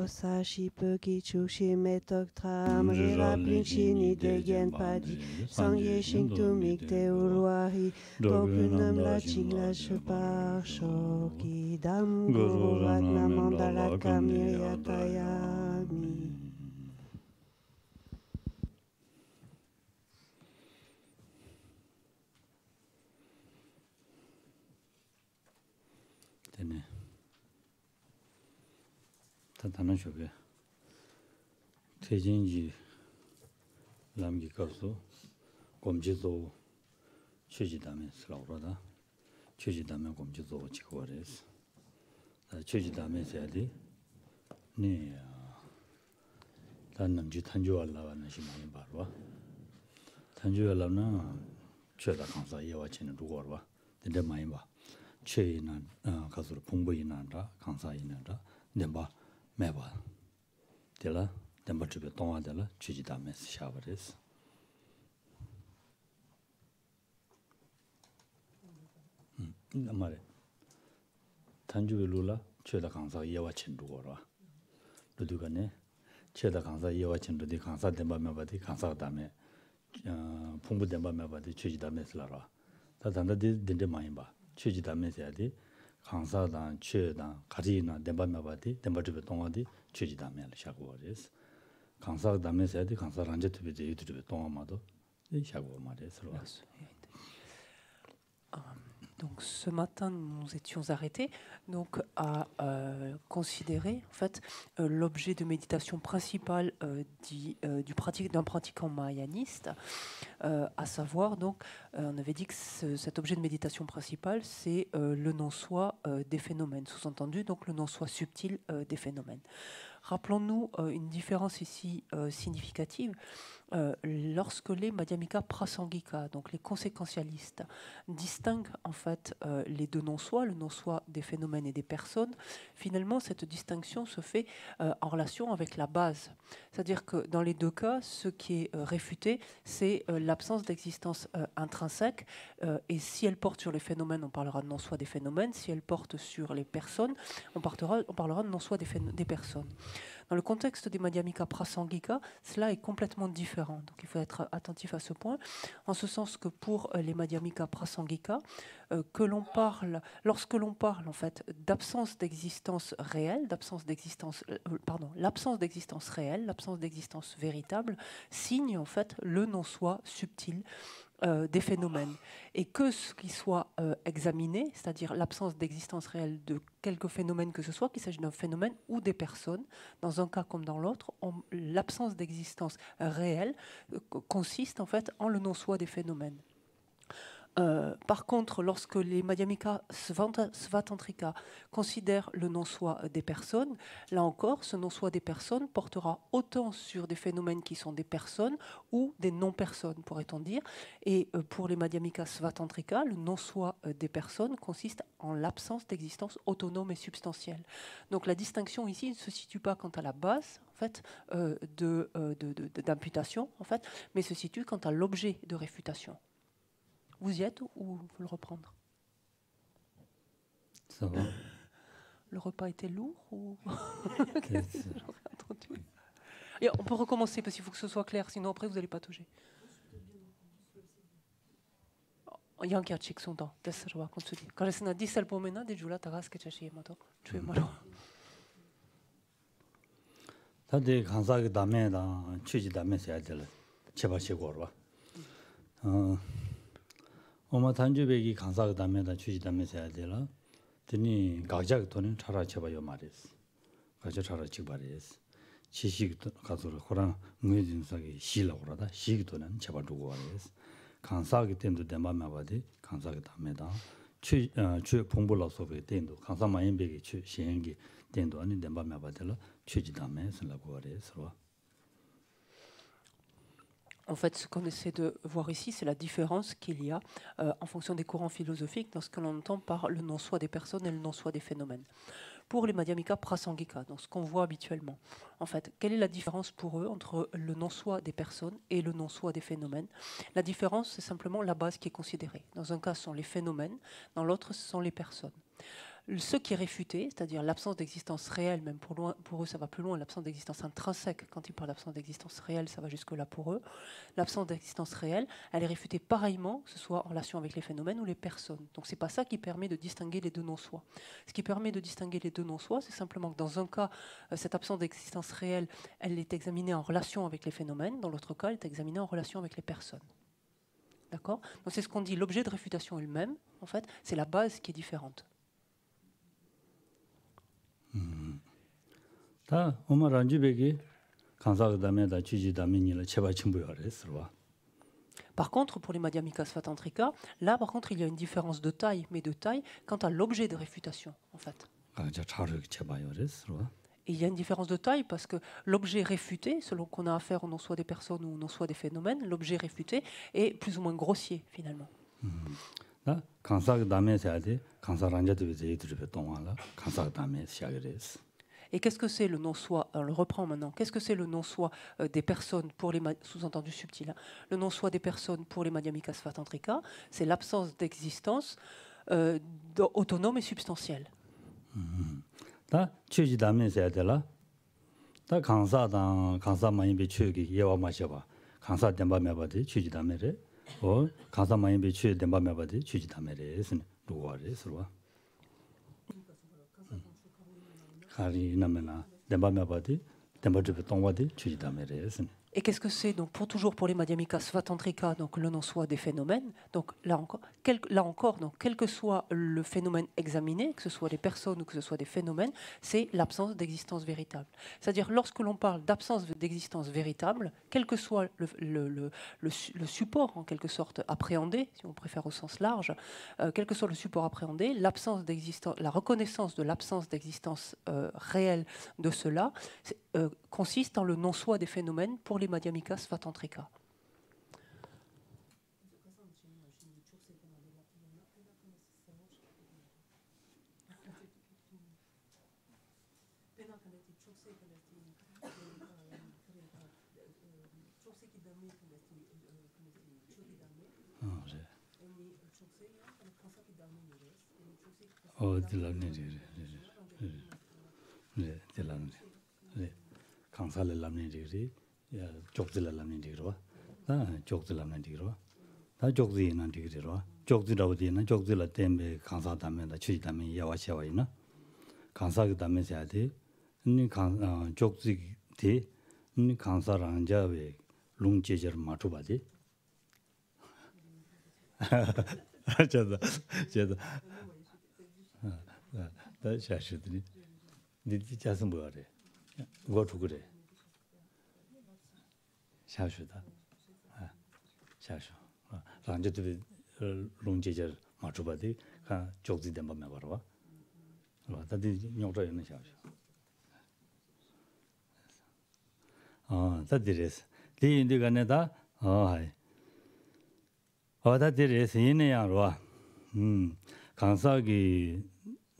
sa shi pe ki chu shi me tok tram ri ra ping shi ni de yen pa di sang ye shing tu mik te ulwa hi do punam la ching la she par sho ki dam guru rat na mandala kamir yatayami. Tene tatana shoge tejinji lamgi kapsu gomjizo chujidame slaurada chujidame gomjizo chikwares chujidame sayadi ne 단남지 탄주알라와는 심하게 바로 탄주알라나 최다 강사 예와치는 누구로 봐 근데 많이 봐 최이나 가수로 풍부이나라 강사이나라 nemba 매봐 될라 nemba 집에 동화될라 취지다면서 샤버레스 말에 단주에 룰라 최다 강사 예와친 누구로 누구가네 최다 강사 예와친들이 강사 덴바메바디 강사 다음에 풍부 덴바메바디 취지다면서라 다단다디 덴데 많이 봐 취지다면서야디 강사단 최단 가리나 덴바메바디 덴바집에 동아디 취지다면 샤고레스 강사 다면서야디 강사 란제트비데 유튜브에 동아마도 샤고 말레스 Donc ce matin, nous nous étions arrêtés donc, à considérer en fait, l'objet de méditation principal d'un pratiquant mahayaniste, à savoir, donc, on avait dit que cet objet de méditation principal, c'est le non-soi des phénomènes, sous-entendu, donc le non-soi subtil des phénomènes. Rappelons-nous une différence ici significative. Lorsque les Madhyamika Prasangika, donc les conséquentialistes, distinguent en fait les deux non-soi, le non-soi des phénomènes et des personnes, finalement cette distinction se fait en relation avec la base. C'est-à-dire que dans les deux cas, ce qui est réfuté, c'est l'absence d'existence intrinsèque, et si elle porte sur les phénomènes, on parlera de non-soi des phénomènes, si elle porte sur les personnes, on parlera de non-soi des personnes. Dans le contexte des Madhyamika Prasangika, cela est complètement différent. Donc il faut être attentif à ce point, en ce sens que pour les Madhyamika Prasangika, lorsque l'on parle en fait d'absence d'existence réelle, l'absence d'existence réelle, l'absence d'existence véritable, signe en fait le non-soi subtil des phénomènes. Et que ce qui soit examiné, c'est-à-dire l'absence d'existence réelle de quelque phénomène que ce soit, qu'il s'agisse d'un phénomène ou des personnes, dans un cas comme dans l'autre, l'absence d'existence réelle consiste en fait en le non-soi des phénomènes. Par contre, lorsque les Madhyamika Svatantrika considèrent le non-soi des personnes, là encore, ce non-soi des personnes portera autant sur des phénomènes qui sont des personnes ou des non-personnes, pourrait-on dire. Et pour les Madhyamika Svatantrika, le non-soi des personnes consiste en l'absence d'existence autonome et substantielle. Donc la distinction ici ne se situe pas quant à la base en fait, d'imputation, en fait, mais se situe quant à l'objet de réfutation. Vous y êtes ou vous le reprendre? Ça va. Le repas était lourd ou Et on peut recommencer parce qu'il faut que ce soit clair, sinon après vous n'allez pas toucher. Yankia chik sonda, desserva consudi. Quand je n'ai dit seul pour maintenant, des jours là, t'as que tu as mato, tu es malo. Ça des kansa que dame dans chuji dame c'est à dire, cheba chegorwa. 엄마 단주백이 강사가 담에다 주지담에서 해야 되라. 드니 각자 돈은 차라 쳐봐요 말했어. 각자 차라 치바랬어. 지식 가서로 호랑 무예진사기 시라고 그러다. 시기 돈은 제발 두고 말했어. 강사하기 때문에 대만만 봐도 강사가 담에다 추 봉불로서 때도 강사 만인백이 추 시행기 때도 아니 대만만 봐도 주지담에서라고 그랬어. En fait, ce qu'on essaie de voir ici, c'est la différence qu'il y a en fonction des courants philosophiques dans ce que l'on entend par le non-soi des personnes et le non-soi des phénomènes. Pour les Madhyamika Prasangika, donc ce qu'on voit habituellement, en fait, quelle est la différence pour eux entre le non-soi des personnes et le non-soi des phénomènes? La différence, c'est simplement la base qui est considérée. Dans un cas, ce sont les phénomènes, dans l'autre, ce sont les personnes. ce qui est réfuté, c'est-à-dire l'absence d'existence réelle, même pour eux ça va plus loin, l'absence d'existence intrinsèque, quand ils parlent d'absence d'existence réelle, ça va jusque-là pour eux, l'absence d'existence réelle, elle est réfutée pareillement, que ce soit en relation avec les phénomènes ou les personnes. Donc c'est pas ça qui permet de distinguer les deux non-soi. Ce qui permet de distinguer les deux non-soi, c'est simplement que dans un cas, cette absence d'existence réelle, elle est examinée en relation avec les phénomènes, dans l'autre cas, elle est examinée en relation avec les personnes. D'accord ? Donc c'est ce qu'on dit, l'objet de réfutation est le même, en fait, c'est la base qui est différente. 다 오마 란주베기 간사그다메다 취지다메니라 체바침부여레스와. Par contre, pour les Madhyamika Svatantrika, là, par contre, il y a une différence de taille, mais de taille quant à l'objet de réfutation, en fait. Et il y a une différence de taille parce que l'objet réfuté, selon qu'on a affaire au non-soi des personnes ou au non-soi des phénomènes, l'objet réfuté est plus ou moins grossier, finalement. Et qu'est-ce que c'est le non-soi? On le reprend maintenant. Qu'est-ce que c'est le non-soi des personnes pour les sous-entendus subtils, hein? Le non-soi des personnes pour les Madhyamika Svatantrika, c'est l'absence d'existence autonome et substantielle. 다 취지다면서 해야되라. 다 강사당 강사만이 취기 예와 마셔봐. 강사 덴바메바디 취지다면에 어 강사만이 취 덴바메바디 취지다면에서 누구와래서와. 가리 나면나 덴바메바디 덴바드베 동와디 취지다면에서. Et qu'est-ce que c'est donc toujours pour les Madhyamika Svatantrika, donc le non-soi des phénomènes. Donc là encore, donc quel que soit le phénomène examiné, que ce soit des personnes ou que ce soit des phénomènes, c'est l'absence d'existence véritable. C'est-à-dire lorsque l'on parle d'absence d'existence véritable, quel que soit le support en quelque sorte appréhendé, si on préfère au sens large, quel que soit le support appréhendé, l'absence d'existence, la reconnaissance de l'absence d'existence réelle de cela consiste dans le non-soi des phénomènes pour les Madhyamika Svatantrika. 강사를 남는 데리 야 족들을 남는 데로 다 족들 남는 데로 다 족들이는 데로 족들하고 되는 족들을 때문에 강사다면다 취지다면 야와셔와이나 강사가 다면서 해야 돼 니 족들이 니 강사랑 자외 롱제절 맞춰 봐지 제가 다 샤슈들이 니디 자선 뭐래 뭐 그래 샤슈다 샤슈 란제도 롱제절 맞춰봐디 가 쪽지 된 법만 봐라 봐 다들 녀저 있는 샤슈 다들레스 디인디가 내다 하이 다들레스 이내야로 강사기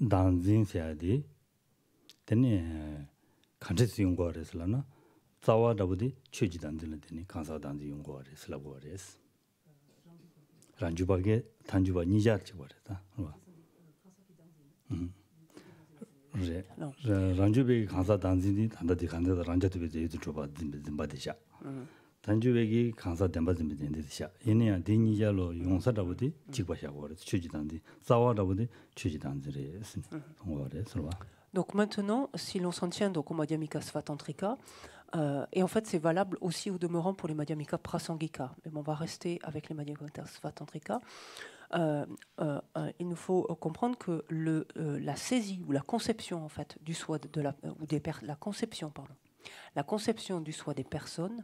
단진세야디 되네 간제스 용거래서나 자와다부디 취지단들은 되네 강사단지 용거래서라고래스 란주바게 단주바 니자치 버렸다 그래 란주베 강사단지 단다디 간다다 란자도베 제도 줘봐 dim바디샤 단주베기 강사 덴바즘이 된데샤 얘네야 디니자로 용사다부디 직바샤고래 취지단지 자와다부디 취지단들이 통과래서 Donc maintenant, si l'on s'en tient donc au Madhyamika Svatantrika, et en fait c'est valable aussi au demeurant pour les Madhyamika Prasangika, mais on va rester avec les Madhyamika Svatantrika, il nous faut comprendre que la saisie ou la conception en fait du soi la conception du soi des personnes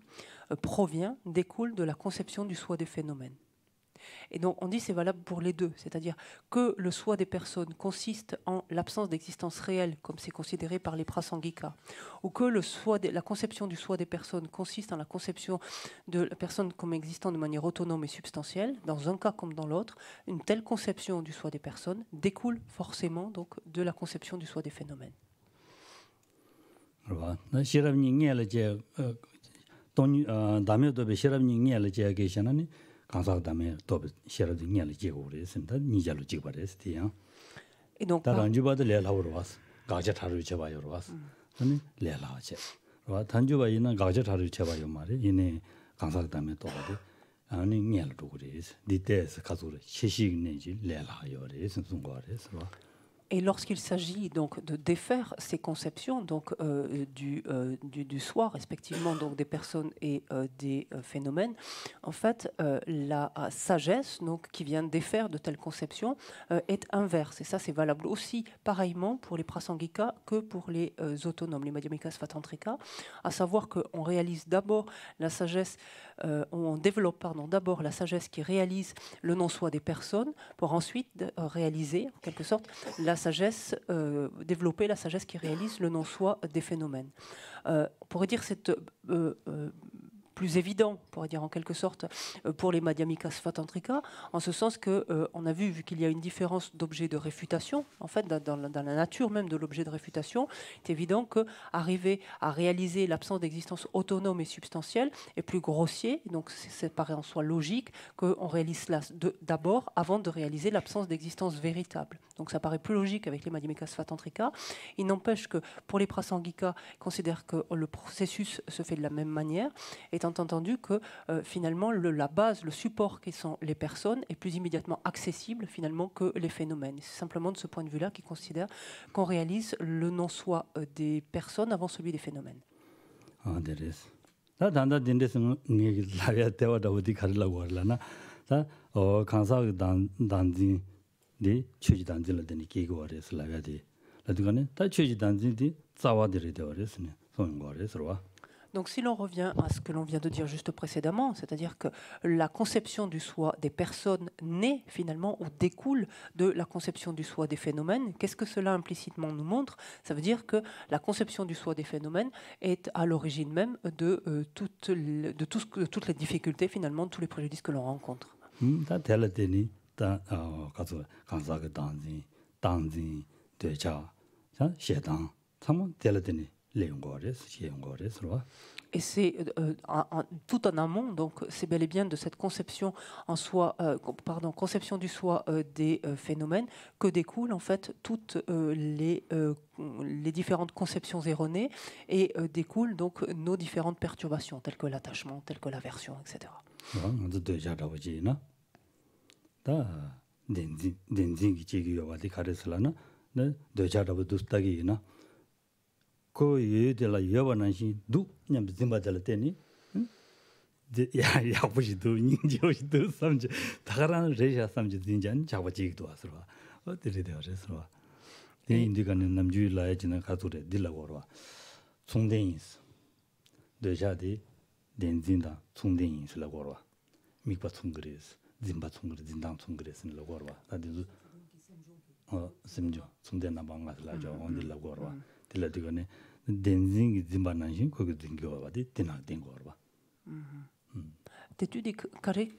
découle de la conception du soi des phénomènes. Et donc on dit c'est valable pour les deux, c'est-à-dire que le soi des personnes consiste en l'absence d'existence réelle, comme c'est considéré par les prasangika, ou que la conception du soi des personnes consiste en la conception de la personne comme existant de manière autonome et substantielle. Dans un cas comme dans l'autre, une telle conception du soi des personnes découle forcément donc de la conception du soi des phénomènes. Et donc, 단주바도 레라로 왔어. 가자 타르 제바요로 왔어. 아니 레라제. 와 단주바이나 가자 타르 제바요 말이 이네 강사다면 또 어디 아니 녀도 그래서 디테스 가서로 시식 내지 레라요래 무슨 거래서 봐. Et lorsqu'il s'agit donc de défaire ces conceptions donc du soi respectivement donc des personnes et des phénomènes, en fait la sagesse donc qui vient défaire de telles conceptions est inverse, et ça c'est valable aussi pareillement pour les prasangika que pour les autonomes, les madhyamika svatantrika, à savoir qu'on réalise d'abord la sagesse, on développe d'abord la sagesse qui réalise le non-soi des personnes pour ensuite réaliser en quelque sorte la sagesse, développer la sagesse qui réalise le non-soi des phénomènes. On pourrait dire c'est plus évident, on pourrait dire en quelque sorte, pour les Madhyamika Svatantrika, en ce sens que on a vu qu'il y a une différence d'objet de réfutation, en fait, dans la nature même de l'objet de réfutation, c'est évident que arriver à réaliser l'absence d'existence autonome et substantielle est plus grossier, donc ça paraît en soi logique qu'on réalise cela d'abord avant de réaliser l'absence d'existence véritable. Donc ça paraît plus logique avec les Madhyamika Svatantrika. Il n'empêche que pour les Prasangika, ils considèrent que le processus se fait de la même manière, étant entendu que finalement la base, le support qui sont les personnes est plus immédiatement accessible finalement que les phénomènes. C'est simplement de ce point de vue-là qu'ils considèrent qu'on réalise le non-soi des personnes avant celui des phénomènes. 아, 데레스. 다 단다 딘데스 니 라야 때와다 어디 가려고 하려나? 다 강사 단지 네 취지 단지를 되니 기고 그래서 라야디. 라디가네 다 취지 단지디 자와들이 되어res네. 소용 거래서 와. Donc si l'on revient à ce que l'on vient de dire juste précédemment, c'est-à-dire que la conception du soi des personnes naît finalement ou découle de la conception du soi des phénomènes, qu'est-ce que cela implicitement nous montre? Ça veut dire que la conception du soi des phénomènes est à l'origine même de toutes les difficultés finalement, de tous les préjudices que l'on rencontre. Et c'est tout en amont, donc c'est bel et bien de cette conception en soi, conception du soi des phénomènes que découlent en fait toutes les différentes conceptions erronées et découlent donc nos différentes perturbations telles que l'attachement, telles que l'aversion, etc. 거기에들 여반한시 두 그냥 짐바들 때니 야 보시도 인지오시도 삼지 다가라는 레샤 삼지 진짠 잡아지기도 하서라 어디를 되어서라 이 인디가는 남주일라야지는 가도래 딜라고 와 총대인스 되자디 덴진다 총대인스라고 와 미과 총그레스 짐바 총그레 진당 총그레스라고 와 다들 심죠 총대나 방가슬라죠 온딜라고 와 딜라디가네 덴징이 짐바나신 거기 등겨와디 디나 땡고 봐. T'es-tu des carrés?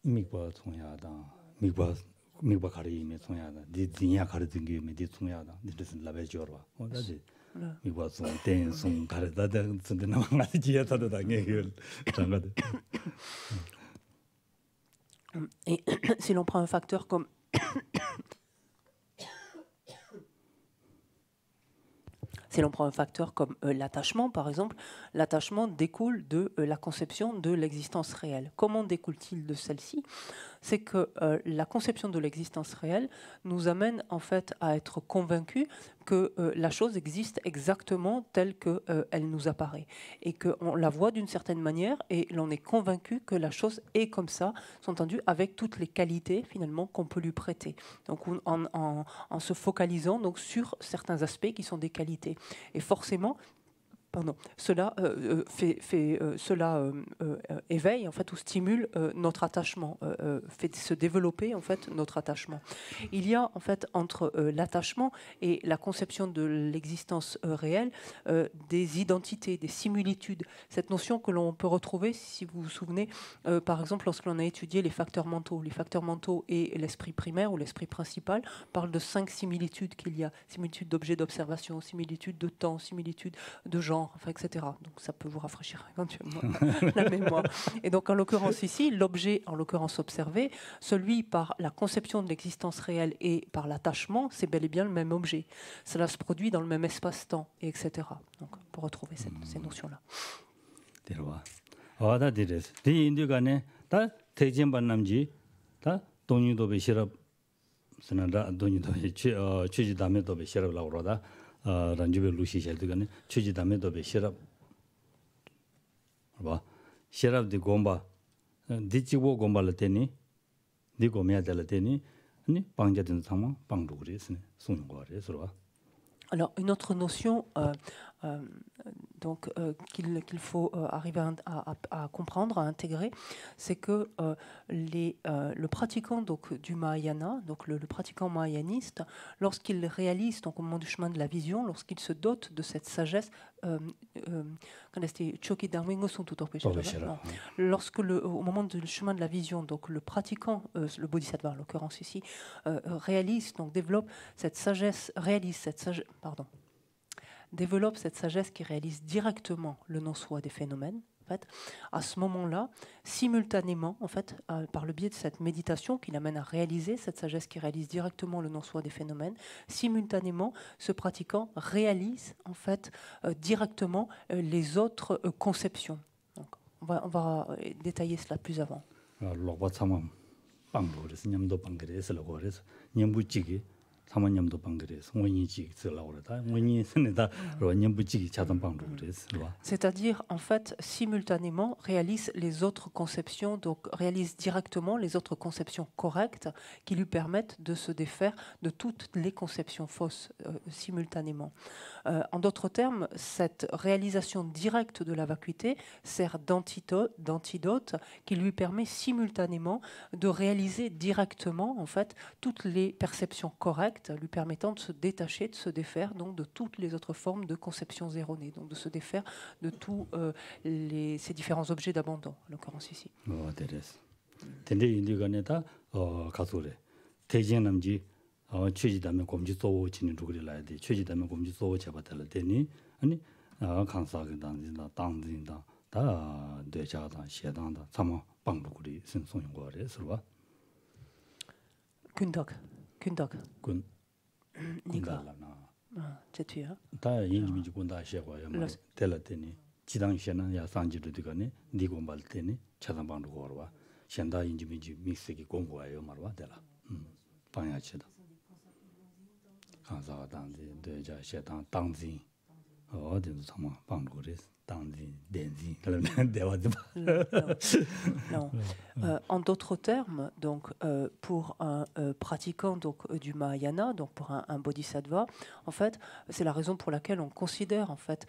미과 총야다. 미과 가리메 총야다. 디디냐 가리 등기메 디 총야다. 디스 라베죠 봐. 어다지. 미과 총 땡송 가르다다 선데나 망가지 지야다다 당해글. 장가데. Et si l'on prend un facteur comme Si l'on prend un facteur comme l'attachement, par exemple, l'attachement découle de la conception de l'existence réelle. Comment découle-t-il de celle-ci? C'est que la conception de l'existence réelle nous amène en fait à être convaincus que la chose existe exactement telle qu'elle nous apparaît et qu'on la voit d'une certaine manière et l'on est convaincu que la chose est comme ça, entendu, avec toutes les qualités finalement qu'on peut lui prêter. Donc en se focalisant donc sur certains aspects qui sont des qualités. Et forcément, cela éveille en fait ou stimule notre attachement, fait se développer en fait notre attachement. Il y a en fait entre l'attachement et la conception de l'existence réelle des identités, des similitudes. Cette notion que l'on peut retrouver, si vous vous souvenez, par exemple lorsque l'on a étudié les facteurs mentaux. Les facteurs mentaux et l'esprit primaire ou l'esprit principal parlent de 5 similitudes qu'il y a: similitudes d'objets d'observation, similitudes de temps, similitudes de genre, genre, enfin, etc. Donc ça peut vous rafraîchir éventuellement la mémoire. Et donc en l'occurrence ici, l'objet, en l'occurrence observé, celui par la conception de l'existence réelle et par l'attachement, c'est bel et bien le même objet. Cela se produit dans le même espace-temps, et etc. Donc pour retrouver ces notions-là. 란주베 루시 셔드가네 취지 담에 더 베시랍 봐 시랍디 곰바 디치고 곰발을 때니 디고미야 될 때니 아니 방자든 상황 방도 그랬으네 손 거래 서로. Alors, une autre notion qu'il faut arriver à comprendre, à intégrer, c'est que le pratiquant donc, du Mahayana, donc le pratiquant mahayaniste, lorsqu'il réalise donc, au moment du chemin de la vision, lorsqu'il se dote de cette sagesse, lorsque au moment du chemin de la vision, donc le pratiquant, le bodhisattva en l'occurrence ici, réalise, donc développe cette sagesse, développe cette sagesse qui réalise directement le non-soi des phénomènes. En fait, à ce moment-là, simultanément, en fait, par le biais de cette méditation qui l'amène à réaliser cette sagesse qui réalise directement le non-soi des phénomènes, simultanément, ce pratiquant réalise en fait directement les autres conceptions. Donc, on va détailler cela plus avant. C'est-à-dire, en fait, simultanément, réalise les autres conceptions, donc réalise directement les autres conceptions correctes qui lui permettent de se défaire de toutes les conceptions fausses simultanément. En d'autres termes, cette réalisation directe de la vacuité sert d'antidote qui lui permet simultanément de réaliser directement, en fait, toutes les perceptions correctes lui permettant de se détacher, de se défaire donc de toutes les autres formes de conceptions erronées, donc de se défaire de tous ces différents objets d'abandon, en l'occurrence ici. 취지다면 검지 쏘고 지는 누구를 돼. 취지다면 검지 쏘고 잡았을 때니 아니 강사가 당진다 당진다 다 되자다 시당다 참아 방법이 선송인 거래 서로. 군덕 군 군달라나 제투야 다 인지민지 군다 시고야 말 tellateni 지당 시는 야 산지도 되거니 니고 말 때니 차단 방도 걸어와 현다 인지민지 믹스기 공부해요 말와 되라 방야치다 강사가 당지 되자 시당 당지 어디서 정말 방도를 당지 댄지 그러면 대화도 non. En d'autres termes, donc pour un pratiquant donc du Mahayana, donc pour un bodhisattva, en fait, c'est la raison pour laquelle on considère en fait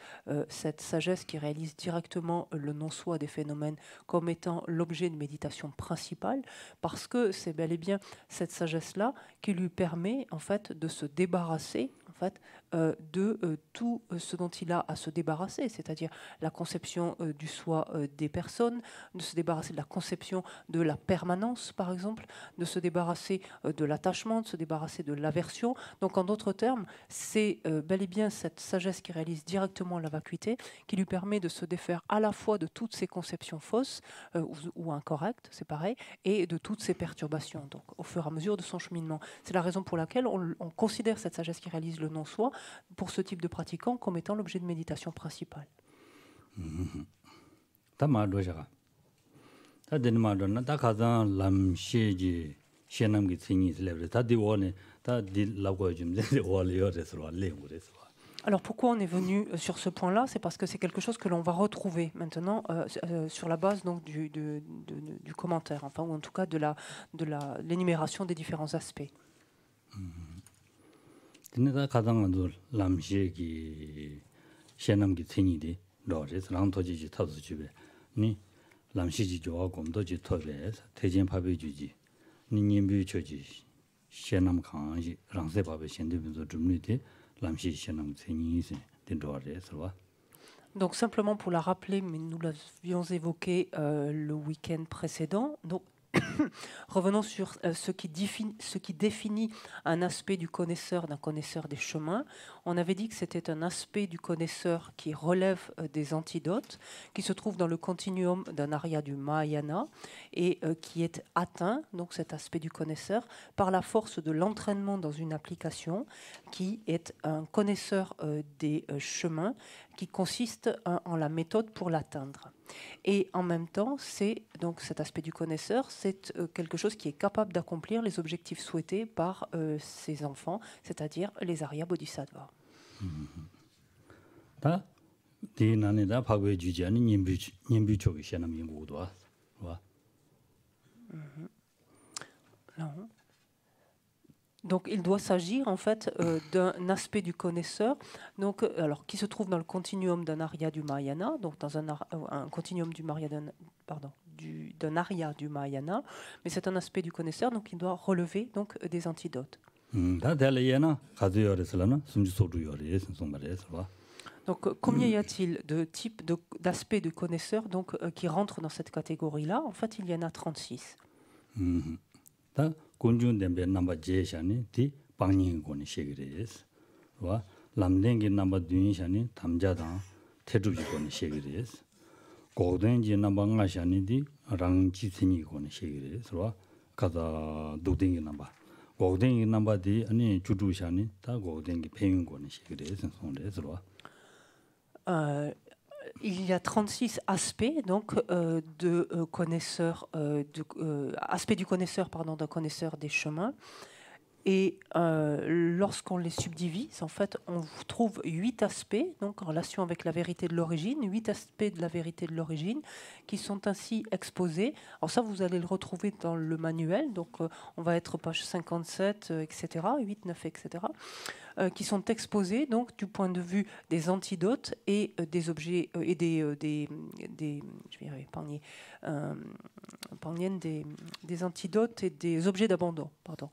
cette sagesse qui réalise directement le non-soi des phénomènes comme étant l'objet de méditation principale, parce que c'est bel et bien cette sagesse-là qui lui permet en fait de se débarrasser en fait de tout ce dont il a à se débarrasser, c'est-à-dire la conception du soi des personnes, de se débarrasser de la conception de la permanence, par exemple, de se débarrasser de l'attachement, de se débarrasser de l'aversion. Donc, en d'autres termes, c'est bel et bien cette sagesse qui réalise directement la vacuité, qui lui permet de se défaire à la fois de toutes ces conceptions fausses ou incorrectes, c'est pareil, et de toutes ces perturbations, donc au fur et à mesure de son cheminement. C'est la raison pour laquelle on considère cette sagesse qui réalise le non-soi, pour ce type de pratiquant, comme étant l'objet de méditation principale. Alors pourquoi on est venu sur ce point-là? C'est parce que c'est quelque chose que l'on va retrouver maintenant sur la base donc, du commentaire, enfin, ou en tout cas de l'énumération des différents aspects. 람시지 좋아 곰도지 토베스 대전 밥이 주지 니님비 주지 시남 강지 랑세 밥에 신대면서 줍니다 람시 시남 생이세 된도래서. Donc simplement pour la rappeler, mais nous l'avions évoqué le week-end précédent. Donc Revenons sur ce qui définit un aspect du connaisseur, d'un connaisseur des chemins. On avait dit que c'était un aspect du connaisseur qui relève des antidotes, qui se trouve dans le continuum d'un arya du Mahayana et qui est atteint, donc cet aspect du connaisseur, par la force de l'entraînement dans une application, qui est un connaisseur des chemins, qui consiste en la méthode pour l'atteindre. Et en même temps, c'est donc cet aspect du connaisseur, c'est quelque chose qui est capable d'accomplir les objectifs souhaités par ses enfants, c'est-à-dire les Arya Bodhisattvas. Donc, il doit s'agir en fait d'un aspect du connaisseur, donc, alors, qui se trouve dans le continuum d'un arya du Mahayana, donc dans un continuum du Mahayana, d'un arya du Mahayana, mais c'est un aspect du connaisseur, donc il doit relever donc des antidotes. Donc, combien y a-t-il de types d'aspects du connaisseur donc, qui rentrent dans cette catégorie-là? En fait, il y en a 36. 군중 덴베 넘버 제샤니 디 방닝 고니 시그레스 와 람랭기 넘버 듄샤니 담자다 태주지 고니 시그레스 고den지 넘버 nga샤니 디 랑지스니 고니 시그레스 와 가다 도딩기 넘버 고den기 넘버 디 아니 주주샤니 다 고den기 페윤 고니 시그레스 손레스 와 Il y a 36 aspects donc, de connaisseurs, aspects du connaisseur, pardon, d'un connaisseur des chemins. Et lorsqu'on les subdivise, en fait, on trouve 8 aspects, donc en relation avec la vérité de l'origine, 8 aspects de la vérité de l'origine, qui sont ainsi exposés. Alors ça, vous allez le retrouver dans le manuel, donc on va être page 57, etc., 8, 9, etc., qui sont exposés donc du point de vue des antidotes et des objets et je vais y arriver, des antidotes et des objets d'abandon, pardon.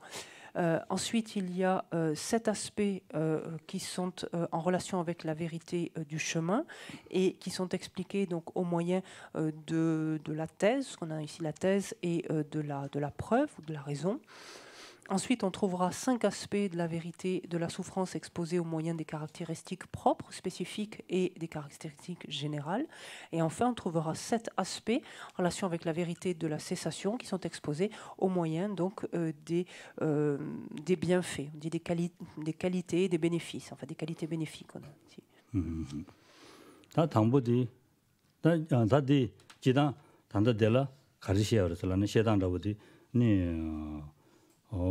Ensuite, il y a 7 aspects qui sont en relation avec la vérité du chemin et qui sont expliqués donc, au moyen de la thèse, on a ici la thèse, et de la preuve ou de la raison. Ensuite, on trouvera 5 aspects de la vérité de la souffrance exposés au moyen des caractéristiques propres, spécifiques et des caractéristiques générales. Et enfin, on trouvera 7 aspects en relation avec la vérité de la cessation qui sont exposés au moyen donc, des bienfaits, on dit des qualités, des bénéfices, enfin des qualités bénéfiques. On a ici.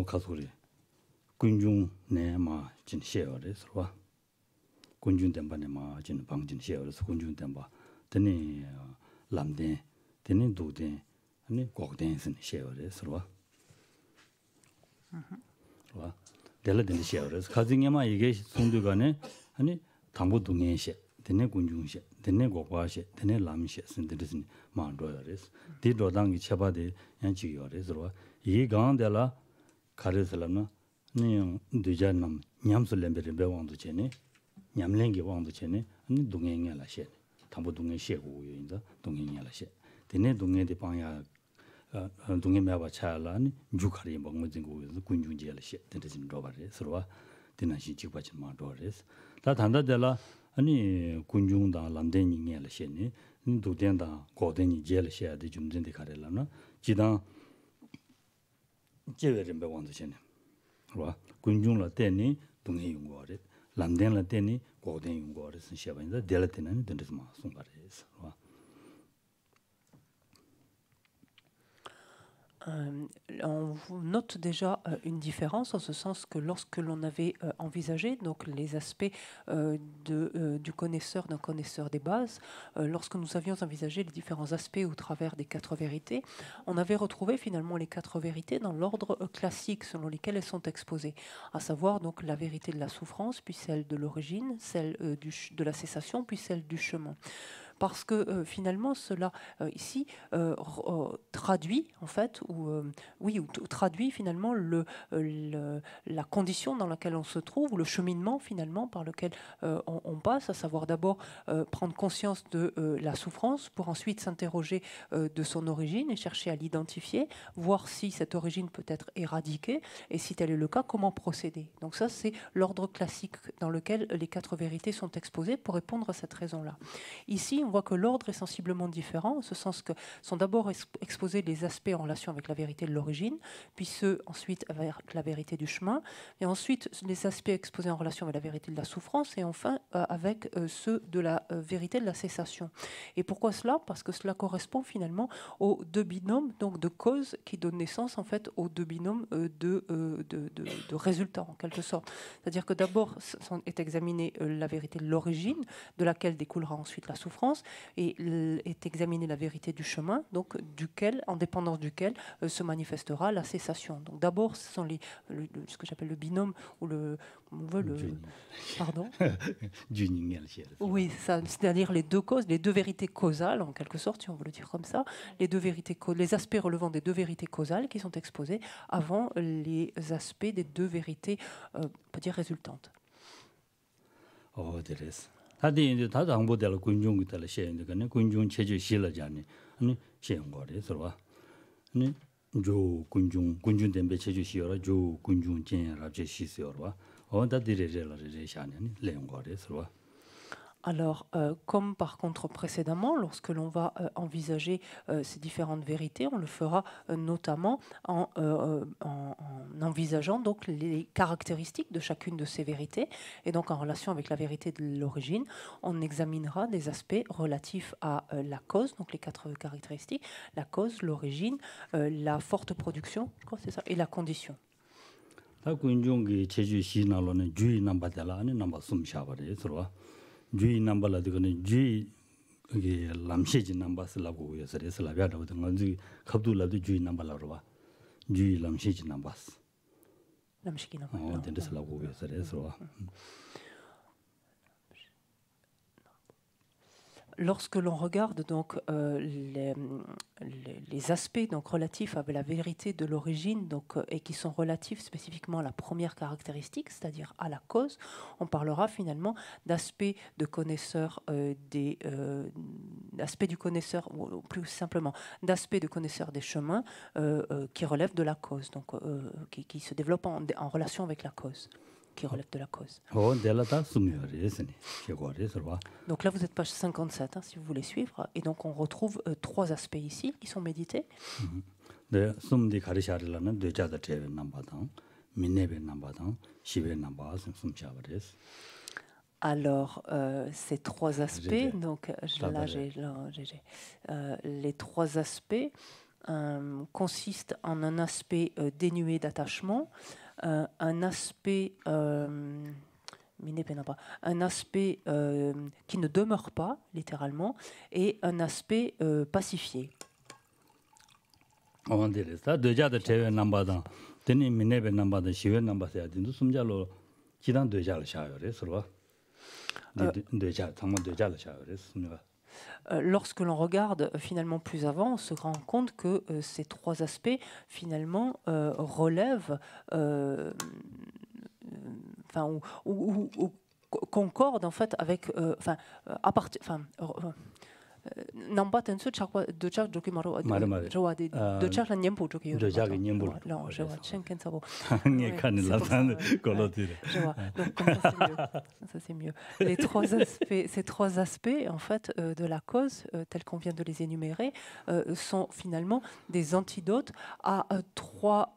가소리 군중 내마 진 셰어레스 와 군중 덴바네 마진 방진 셰어레스 군중 덴바 드니 람데 드니 도데 아니 고den스 셰어레스 와 델레든 셰어레스 가징에마 이게 송두간에 아니 담보 동행시 드네 군중시 드네 고과시 드네 람시 신드르신 마로야레스 디로당이 쳐바데 양지요레스 와 이 강데라 가르슬라나 네 되잖아 냠슬렘베르 배왕도 전에 냠랭게 왕도 전에 아니 동행이라시 담보 동행 시고 요인다 동행이라시 되네 동행의 방야 동행매바 차라니 주카리 먹무진 거에서 군중지라시 되는 로바레 서로와 되나시 지바진 마도레스 다 단다들라 아니 군중다 람데닝이라시니 도된다 고den이 제라시야데 좀된데 가래라나 지당 제외를 배워도 되네. 와, 군중라 때니 동해 용거래. 람덴라 때니 고된 용거래 신시아반다 델라테는 된데스마 송바레스. 와. On note déjà une différence en ce sens que lorsque l'on avait envisagé donc les aspects du connaisseur, d'un connaisseur des bases, lorsque nous avions envisagé les différents aspects au travers des 4 vérités, on avait retrouvé finalement les 4 vérités dans l'ordre classique selon lesquels elles sont exposées, à savoir donc la vérité de la souffrance, puis celle de l'origine, celle de la cessation, puis celle du chemin. parce que finalement cela ici traduit en fait ou traduit finalement la condition dans laquelle on se trouve ou le cheminement finalement par lequel on passe, à savoir d'abord prendre conscience de la souffrance pour ensuite s'interroger de son origine et chercher à l'identifier, voir si cette origine peut être éradiquée et si tel est le cas, comment procéder. Donc ça, c'est l'ordre classique dans lequel les 4 vérités sont exposées pour répondre à cette raison-là. Ici, on voit que l'ordre est sensiblement différent, en ce sens que sont d'abord exposés les aspects en relation avec la vérité de l'origine, puis ceux ensuite avec la vérité du chemin, et ensuite les aspects exposés en relation avec la vérité de la souffrance, et enfin avec ceux de la vérité de la cessation. Et pourquoi cela? Parce que cela correspond finalement aux 2 binômes donc de causes qui donnent naissance en fait aux 2 binômes de résultats en quelque sorte. C'est-à-dire que d'abord est examinée la vérité de l'origine, de laquelle découlera ensuite la souffrance, et est examinée la vérité du chemin, donc duquel, en dépendance duquel se manifestera la cessation. Donc d'abord, ce sont ce que j'appelle le binôme ou pardon. Oui, c'est-à-dire les 2 causes, les 2 vérités causales en quelque sorte, si on veut le dire comme ça, les aspects relevant des 2 vérités causales qui sont exposés avant les aspects des 2 vérités, on peut dire résultantes. Oh, theres. 다디 다다 항보될 군중 될 시에는 그네 군중 체제 실라자니 아니 시행거래 서봐. 아니 조 군중 덴베 체제 시어라 조 군중 진라 제 시스여라. 다디레레라레 샤니 레용거래 서봐. Alors, comme par contre précédemment, lorsque l'on va envisager ces différentes vérités, on le fera notamment en envisageant donc les caractéristiques de chacune de ces vérités. Et donc, en relation avec la vérité de l'origine, on examinera des aspects relatifs à la cause, donc les 4 caractéristiques, la cause, l'origine, la forte production, je crois que c'est ça, et la condition. 주의 넘버라 되거는 주의 이게 람시지 넘버스라고 해서 라비아라고 된 건지 갑둘라도 주의 넘버라고 봐. 주의 람시지 넘버스. 람시기 넘버. 된데스라고 해서 Lorsque l'on regarde donc les aspects donc relatifs à la vérité de l'origine et qui sont relatifs spécifiquement à la première caractéristique, c'est-à-dire à la cause, on parlera finalement d'aspects de connaisseur d'aspects du connaisseur, ou plus simplement d'aspects de connaisseur des chemins qui relèvent de la cause, donc qui se développent en relation avec la cause. Qui relève de la cause. Donc là, vous êtes page 57, si vous voulez suivre. Et donc, on retrouve 3 aspects ici qui sont médités. Alors, ces 3 aspects, donc là, les 3 aspects consistent en un aspect dénué d'attachement, un aspect qui ne demeure pas, littéralement, et un aspect pacifié. Lorsque l'on regarde finalement plus avant, on se rend compte que ces 3 aspects finalement relèvent, ou concordent en fait avec, 남바텐수 자꾸 도착 저기 말어 저와디 도착한 냠보 저기 도착이 냠보 non je vois Schenken ça vaut donc comme ça c'est mieux les 3 aspects ces 3 aspects en fait de la cause tels qu'on vient de les énumérer sont finalement des antidotes à 3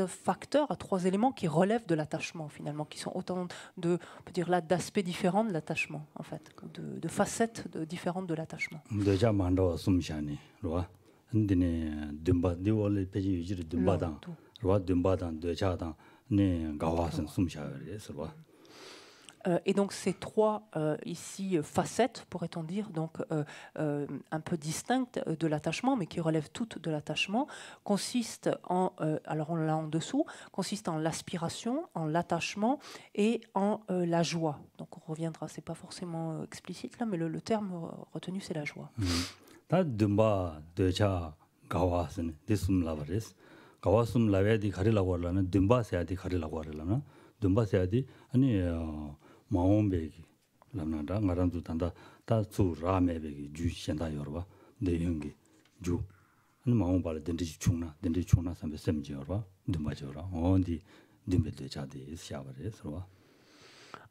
facteurs, à 3 éléments qui relèvent de l'attachement finalement, qui sont autant de, on peut dire là, d'aspects différents de l'attachement en fait, de facettes différentes de l'attachement. déjà 만도 숨샤니 로아 근데네 듬바 디월레 페이지 유지를 듬바당 로아 듬바당 되자당 네 가와선 숨샤레서 로아 Et donc ces trois ici facettes, pourrait-on dire, donc un peu distinctes de l'attachement, mais qui relèvent toutes de l'attachement, consistent en, alors on l'a en dessous, consistent en l'aspiration, en l'attachement et en la joie. Donc on reviendra, c'est pas forcément explicite là, mais le terme retenu c'est la joie. 다 듬바 되자 가와스네 디숨 라바레스 가와숨 라베디 가리라고 하려는 듬바세야디 가리라고 하려나 듬바세야디 아니 마옴베기 람나다 ngarandu tanda 다 주라메베기 주 현다 여러봐 내용기 주 아니 마옴발 덴디 충나 삼베 셈지 여러봐 듬바저라 어디 듬베되자디 샤바레스 여러봐.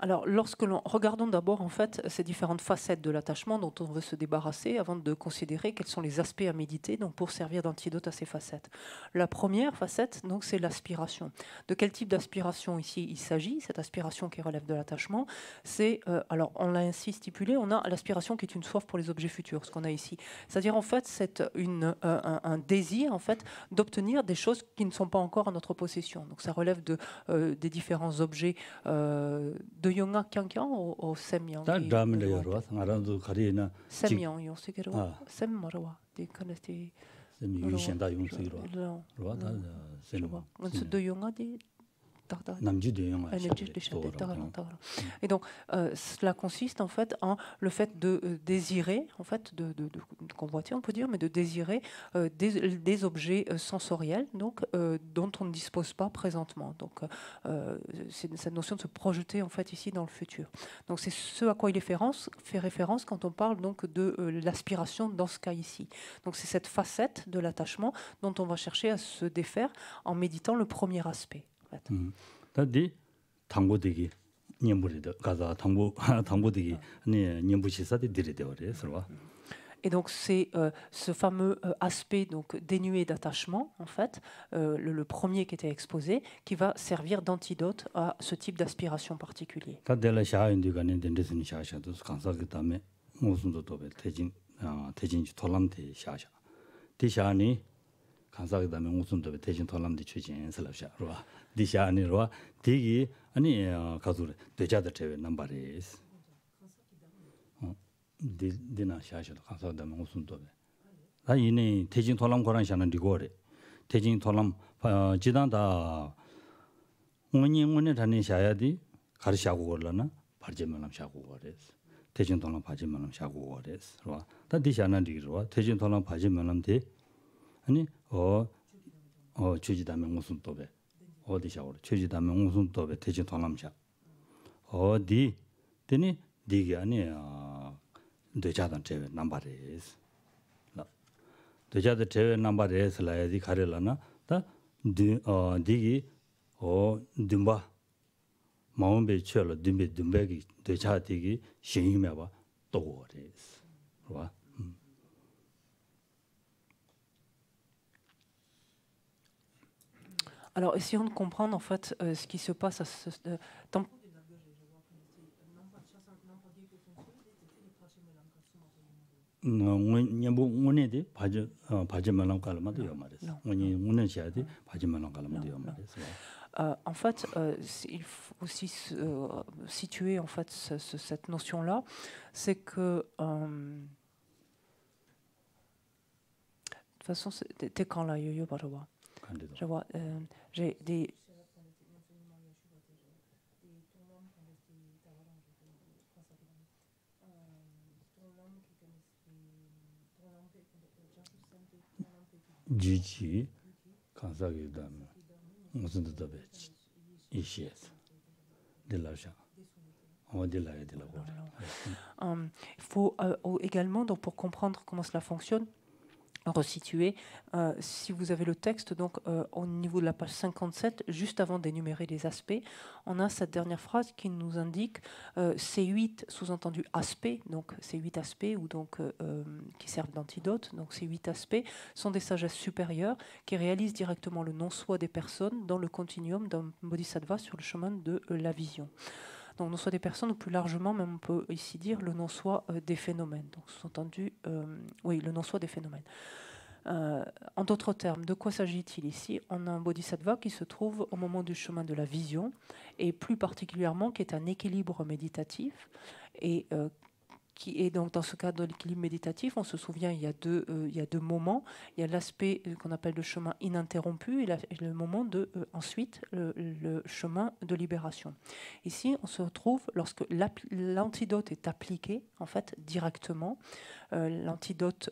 Alors, lorsque l'on regardons d'abord en fait ces différentes facettes de l'attachement dont on veut se débarrasser, avant de considérer quels sont les aspects à méditer, donc pour servir d'antidote à ces facettes. La première facette, donc, c'est l'aspiration. De quel type d'aspiration ici il s'agit? Cette aspiration qui relève de l'attachement, c'est, alors on l'a ainsi stipulé, on a l'aspiration qui est une soif pour les objets futurs, ce qu'on a ici. C'est-à-dire en fait c'est un désir en fait d'obtenir des choses qui ne sont pas encore en notre possession. Donc ça relève des différents objets de Yonga Kyankyan au Semyang. Semyang, yon sikero. Sem marwa. Des connaissez. Sem yushenda yon sikero. Rwa da sem. On se de Yonga des. Et donc, cela consiste en fait en le fait de désirer, en fait, de convoiter, on peut dire, mais de désirer des objets sensoriels, donc dont on ne dispose pas présentement. Donc, c'est cette notion de se projeter en fait ici dans le futur. Donc, c'est ce à quoi il fait référence quand on parle donc de l'aspiration dans ce cas ici. Donc, c'est cette facette de l'attachement dont on va chercher à se défaire en méditant le premier aspect. 다디 당고되기 년부리도 가자 당고되기 아니 년부시사데 디레데오레 서와. Et donc c'est ce fameux aspect donc dénué d'attachement en fait, le premier qui était exposé, qui va servir d'antidote à ce type d'aspiration particulier. 다델라 샤인디가네 덴데스니 샤샤도 간사기 다음에 무슨도 도베 대진지 돌람데 샤샤. 디샤니 간사기 다음에 무슨도 대진 돌람데 추진 슬랍샤 로와. 디샤니로와 디기 아니 가수를 되자다 제외 넘버리스 디나 샤샤도 간사다 무슨 도베 아 이네 대진 돌람 고란샤는 리고레 대진 돌람 지단다 원인문에 다니 샤야디 가르샤고 걸라나 바르제만람 샤고 거레스 대진 돌람 바지만람 샤고 거레스 로와 다 디샤는 리로와 대진 돌람 바지만람데 아니 주지다면 무슨 도베 어디 샤오르 최지다면 무슨 또 대진 통남샤 어디 되니 디게 아니야 되자던 제외 넘버레스 나 되자던 제외 넘버레스 라야디 가려라나 다 디기 듬바 마음배 쳐라 듬배기 되자 디기 신임해 봐 또레스 와 Alors, essayons de comprendre en fait ce qui se passe à ce temps. En fait, il faut aussi situer en fait cette notion-là, c'est que de toute façon, t'es quand là, yo barwa. Je vois, j'ai des. Gigi, Kansaki Dame, 무슨 뜻도 이시에서 delà on dit la il faut également, donc pour comprendre comment cela fonctionne, resituer, si vous avez le texte, donc au niveau de la page 57, juste avant d'énumérer les aspects, on a cette dernière phrase qui nous indique ces 8 sous-entendus aspects, donc ces 8 aspects ou donc qui servent d'antidote, donc ces 8 aspects sont des sagesses supérieures qui réalisent directement le non-soi des personnes dans le continuum d'un bodhisattva sur le chemin de la vision. Donc non-soi des personnes, ou plus largement, même on peut ici dire le non-soi des phénomènes. Donc sous-entendu, oui, le non-soi des phénomènes. En d'autres termes, de quoi s'agit-il ici? On a un bodhisattva qui se trouve au moment du chemin de la vision, et plus particulièrement qui est un équilibre méditatif, et qui est donc dans ce cadre de l'équilibre méditatif. On se souvient, il y a deux moments. Il y a l'aspect qu'on appelle le chemin ininterrompu, et le moment de ensuite le chemin de libération. Ici, on se retrouve lorsque l'antidote est appliqué en fait directement. L'antidote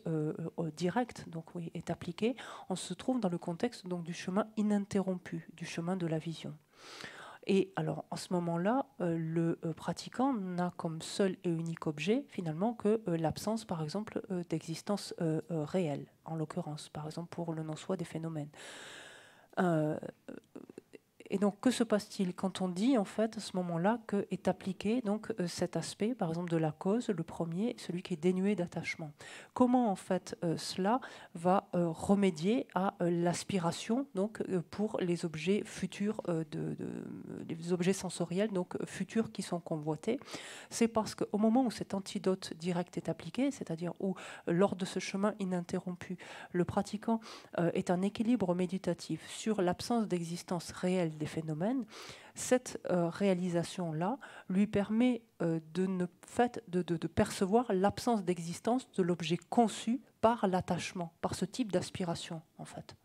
direct donc oui est appliqué. On se trouve dans le contexte donc du chemin ininterrompu, du chemin de la vision. Et alors, en ce moment-là, le pratiquant n'a comme seul et unique objet, finalement, que l'absence, par exemple, d'existence réelle, en l'occurrence, par exemple, pour le non-soi des phénomènes. Et donc, que se passe-t-il quand on dit, en fait, à ce moment-là, que est appliqué donc, cet aspect, par exemple, de la cause, le premier, celui qui est dénué d'attachement? Comment, en fait, cela va remédier à l'aspiration donc, pour les objets futurs, les objets sensoriels donc, futurs qui sont convoités? C'est parce qu'au moment où cet antidote direct est appliqué, c'est-à-dire où, lors de ce chemin ininterrompu, le pratiquant est en équilibre méditatif sur l'absence d'existence réelle des phénomènes, cette réalisation-là lui permet de percevoir l'absence d'existence de l'objet conçu par l'attachement, par ce type d'aspiration, en fait.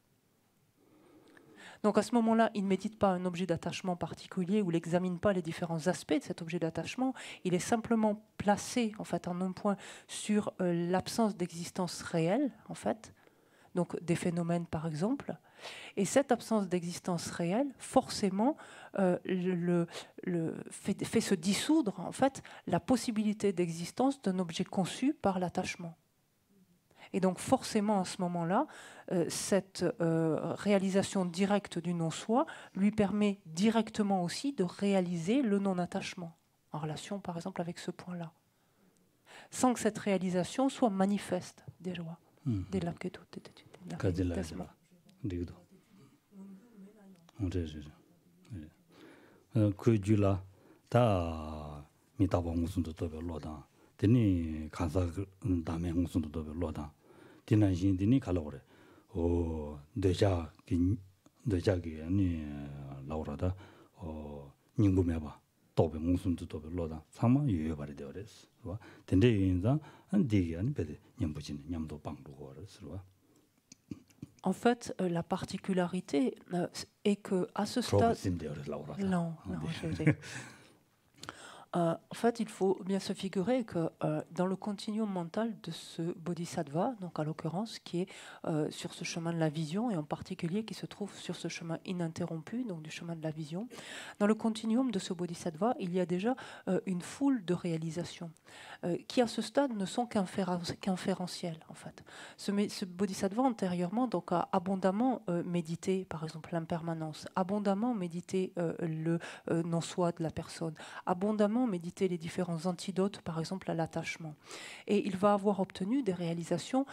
Donc à ce moment-là, il ne médite pas un objet d'attachement particulier ou n'examine pas les différents aspects de cet objet d'attachement. Il est simplement placé, en fait, en un point sur l'absence d'existence réelle, en fait, donc des phénomènes, par exemple. Et cette absence d'existence réelle, forcément, fait se dissoudre en fait la possibilité d'existence d'un objet conçu par l'attachement. Et donc forcément, à ce moment-là, cette réalisation directe du non-soi lui permet directement aussi de réaliser le non-attachement, en relation, par exemple, avec ce point-là, sans que cette réalisation soit manifeste des lois. 그줄라 다 미타보 무슨도 더 별로다. 되니 간사 다음에 무슨도 더 별로다. 디난신디니 칼로그래. 되자기 아니 라우라다 닝부메 봐. 도배 무슨도 더 별로다. 상마 유여 바리 되어랬어. 봐. 근데 인자 안 되게 안 베데 냠부진 냠도 방부고 그랬어. En fait, la particularité est que à ce stade, en fait, il faut bien se figurer que dans le continuum mental de ce bodhisattva, donc à l'occurrence qui est sur ce chemin de la vision et en particulier qui se trouve sur ce chemin ininterrompu, donc du chemin de la vision, dans le continuum de ce bodhisattva, il y a déjà une foule de réalisations qui à ce stade ne sont qu'inférentielles en fait. Ce bodhisattva antérieurement donc a abondamment médité par exemple l'impermanence, abondamment médité le non-soi de la personne, abondamment méditer les différents antidotes, par exemple à l'attachement. Et il va avoir obtenu des réalisations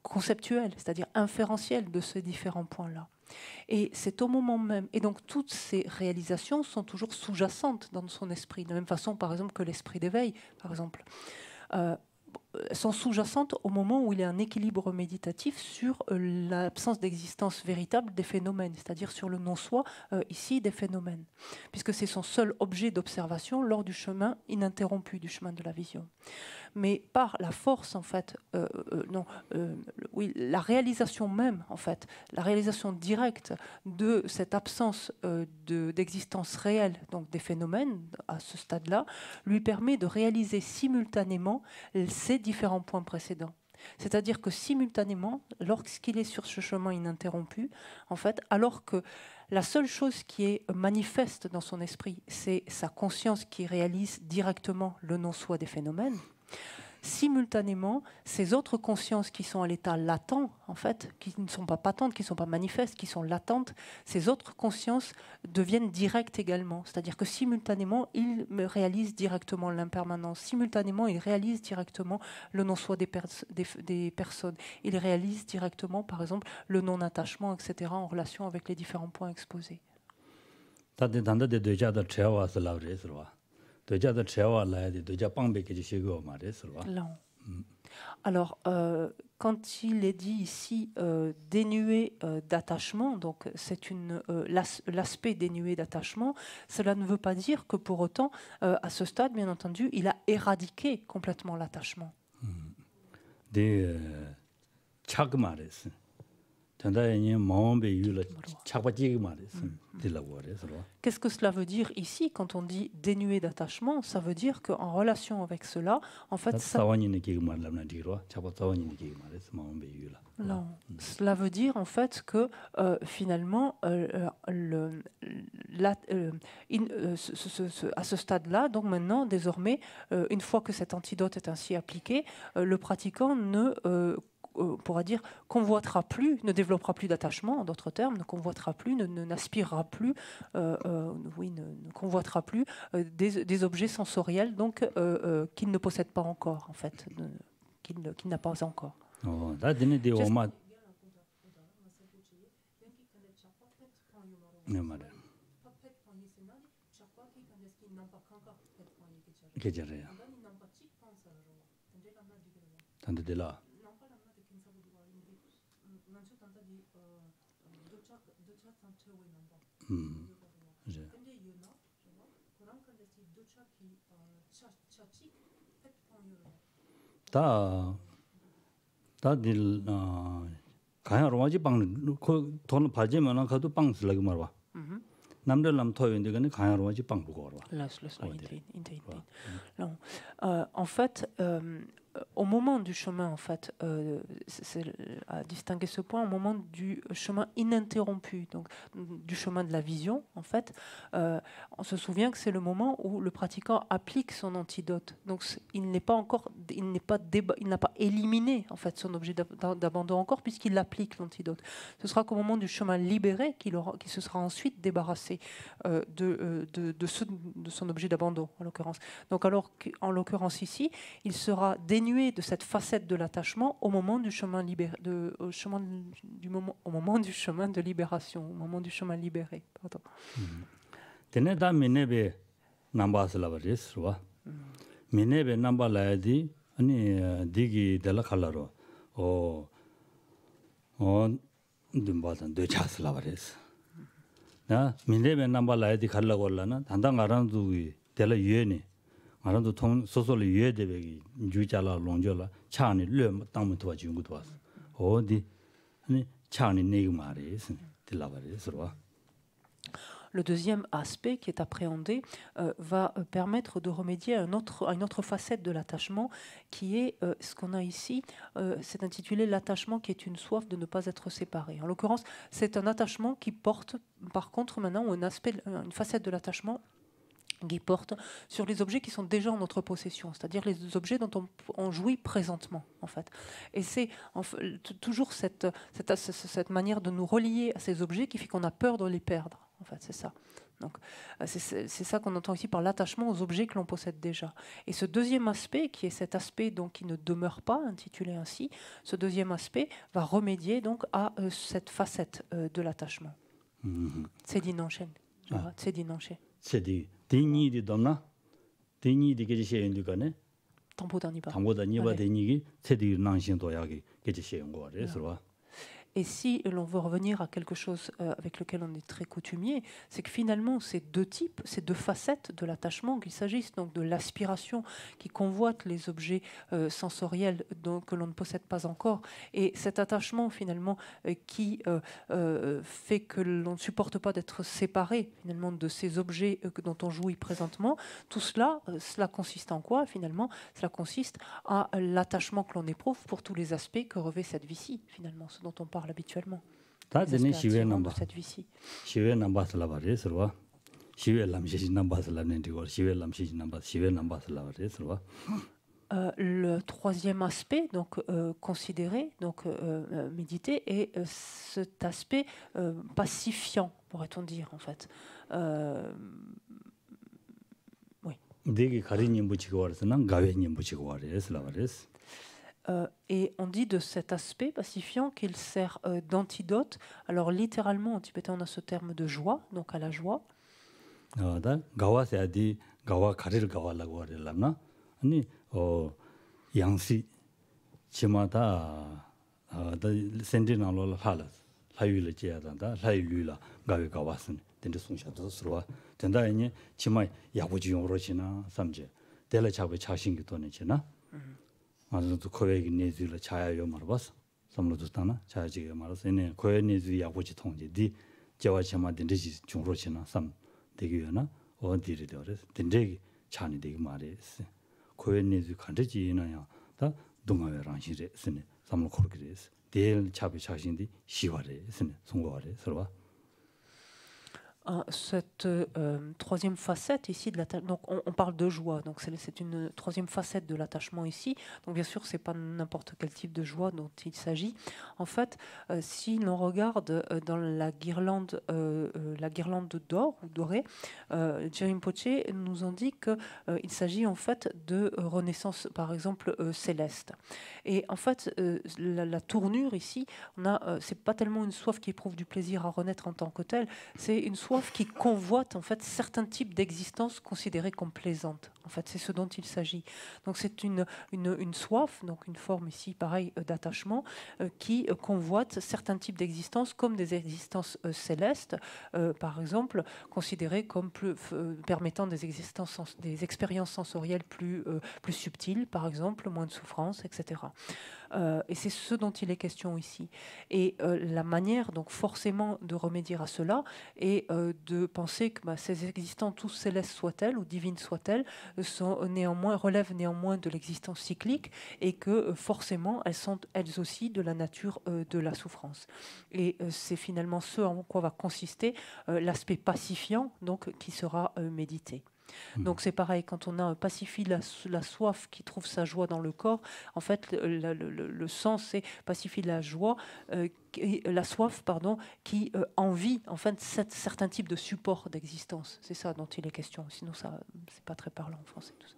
conceptuelles, c'est-à-dire inférentielles de ces différents points-là. Et c'est au moment même, et donc toutes ces réalisations sont toujours sous-jacentes dans son esprit, de la même façon par exemple que l'esprit d'éveil, par exemple. Sont sous-jacentes au moment où il y a un équilibre méditatif sur l'absence d'existence véritable des phénomènes, c'est-à-dire sur le non-soi, ici, des phénomènes, puisque c'est son seul objet d'observation lors du chemin ininterrompu, du chemin de la vision. Mais par la force, en fait, la réalisation même, en fait, la réalisation directe de cette absence d'existence réelle, donc des phénomènes à ce stade-là, lui permet de réaliser simultanément ces différents points précédents. C'est-à-dire que simultanément, lorsqu'il est sur ce chemin ininterrompu, en fait, alors que la seule chose qui est manifeste dans son esprit, c'est sa conscience qui réalise directement le non-soi des phénomènes, simultanément, ces autres consciences qui sont à l'état latent, en fait, qui ne sont pas patentes, qui ne sont pas manifestes, qui sont latentes, ces autres consciences deviennent directes également. C'est-à-dire que simultanément, ils réalisent directement l'impermanence. Simultanément, ils réalisent directement le non-soi des personnes. Ils réalisent directement, par exemple, le non-attachement, etc., en relation avec les différents points exposés. 되자도 채워서 라우레스로 되자도 채워라야 돼. 되자 빵백이 시고 말했어 봐. Alors, quand il est dit ici dénué d'attachement, donc c'est l'aspect dénué d'attachement, cela ne veut pas dire que pour autant, à ce stade, bien entendu, il a éradiqué complètement l'attachement. 데 착 말했어. 전다에 마음배 유를 착바지게 말했어. 들라고 그래서. Qu'est-ce que cela veut dire ici quand on dit dénué d'attachement? Ça veut dire qu'en relation avec cela, en fait, non. Cela veut dire en fait que finalement, à ce stade-là, donc maintenant, désormais, une fois que cet antidote est ainsi appliqué, le pratiquant on pourra dire, convoitera plus, ne développera plus d'attachement, en d'autres termes, ne convoitera plus, n'aspirera plus, ne convoitera plus des objets sensoriels donc qu'il ne possède pas encore, en fait, qu'il n'a pas encore. 다들 가야로마지 빵 돈 받으면 가도 빵 쓰려고 말아. 남들 남 토요인데 그는 가야로마지 빵 보고 와. En fait, au moment du chemin, en fait, c'est à distinguer ce point, au moment du chemin ininterrompu, donc du chemin de la vision, en fait, on se souvient que c'est le moment où le pratiquant applique son antidote. Donc il n'a pas éliminé en fait son objet d'abandon encore, puisqu'il applique l'antidote. Ce sera qu'au moment du chemin libéré qu'il se sera ensuite débarrassé de son objet d'abandon, en l'occurrence. Donc alors qu'en l'occurrence ici, il sera dénué de cette facette de l'attachement au moment du chemin au moment du chemin de libération, au moment du chemin libéré. Pardon. Teneda menebe nambasla bariswa. Menebe nambaladi ani digi dela khalaro. O dumbadan de chasla baris. 나 menebe nambaladi khallago lana 단단 가란두기 dela 유에니 말도 통 소소를 유에되기 주자라 롱절라 차니 르 땅문 도와 주는 것도 왔어. 어디 아니 차니 내가 말이스 들라버리스로. Le deuxième aspect qui est appréhendé va permettre de remédier à une autre facette de l'attachement qui est ce qu'on a ici, c'est intitulé l'attachement qui est une soif de ne pas être séparé. En l'occurrence, c'est un attachement qui porte par contre maintenant une facette de l'attachement qui porte sur les objets qui sont déjà en notre possession, c'est-à-dire les objets dont on jouit présentement, en fait. Et c'est toujours cette manière de nous relier à ces objets qui fait qu'on a peur de les perdre, en fait, c'est ça. Donc, c'est ça qu'on entend ici par l'attachement aux objets que l'on possède déjà. Et ce deuxième aspect, qui est cet aspect donc, qui ne demeure pas, intitulé ainsi, ce deuxième aspect va remédier donc à cette facette de l'attachement. C'est dit enchaîne. C'est dit enchaîne. C'est dit. 대니디 dom나 대니디 게지시엔도 거네 담보다 니바 대니기 세디 낭신도야기 게지시엔 거래서. Et si l'on veut revenir à quelque chose avec lequel on est très coutumier, c'est que finalement ces deux types, ces deux facettes de l'attachement, qu'il s'agisse donc de l'aspiration qui convoite les objets sensoriels que l'on ne possède pas encore, et cet attachement finalement qui fait que l'on ne supporte pas d'être séparé finalement de ces objets dont on jouit présentement, tout cela consiste en quoi finalement? Cela consiste à l'attachement que l'on éprouve pour tous les aspects que revêt cette vie-ci finalement, ce dont on parle habituellement. 다들 시외 넘바. 시외 넘바슬라 바레스로. 시외 람시시 넘바슬라는디고 시외 람시시 넘바 시외 넘바슬라 바레스로. Le troisième aspect, donc considéré, donc médité, est cet aspect pacifiant, pourrait-on dire en fait. Oui. 되게 가리님 붙이고 와서는 가외님 붙이고 와레스라 바레스. Et on dit de cet aspect pacifiant qu'il sert d'antidote. Alors littéralement en tibétain on a ce terme de joie, donc à la joie. 가와세야디 가와 가리를 가와라고 하려나? 아니 양시 치마다 센디나로 하라 하유를 지야단다 하유를 가게 가왔으니 된데 송샤도 서로 된다니 치마 야부지용으로 지나 삼제 대래 잡을 자신기 돈이 지나 아주도 거액이 내주를 자야요 말았어 삼로도 따나 자야지게 말았어 네 거액 내주 야부지 통지 디 제와 치마 된지 중으로 지나 삼 되기요나 어디를 되어서 된지 찬이 되게 말했어 거액 내주 간지지나야 다 동아회랑 시제 쓰네 삼로 그렇게 됐어 대일 잡을 자신이 시화래 쓰네 송고화래 서로 Cette troisième facette ici de donc on parle de joie, donc c'est une troisième facette de l'attachement ici. Donc bien sûr, c'est pas n'importe quel type de joie dont il s'agit. En fait, si l'on regarde dans la guirlande d'or ou doré, Jerry Rinpoche nous indique qu'il s'agit en fait de renaissance, par exemple céleste. Et en fait, la tournure ici, c'est pas tellement une soif qui éprouve du plaisir à renaître en tant que telle, c'est une soif qui convoite en fait certains types d'existence considérées comme plaisantes. En fait, c'est ce dont il s'agit. Donc c'est une soif, donc une forme ici pareil d'attachement qui convoite certains types d'existence comme des existences célestes, par exemple considérées comme permettant des expériences sensorielles plus subtiles, par exemple moins de souffrance, etc. Et c'est ce dont il est question ici. Et la manière, donc forcément, de remédier à cela est de penser que ces existences, tous célestes soient-elles ou divines soient-elles, relèvent néanmoins de l'existence cyclique et que forcément, elles sont elles aussi de la nature de la souffrance. Et c'est finalement ce en quoi va consister l'aspect pacifiant donc, qui sera médité. Donc c'est pareil, quand on pacifie la soif qui trouve sa joie dans le corps, en fait le sens c'est pacifier la joie, la soif pardon, qui envie en fait certains types de supports d'existence. C'est ça dont il est question. Sinon ça c'est pas très parlant en français tout ça.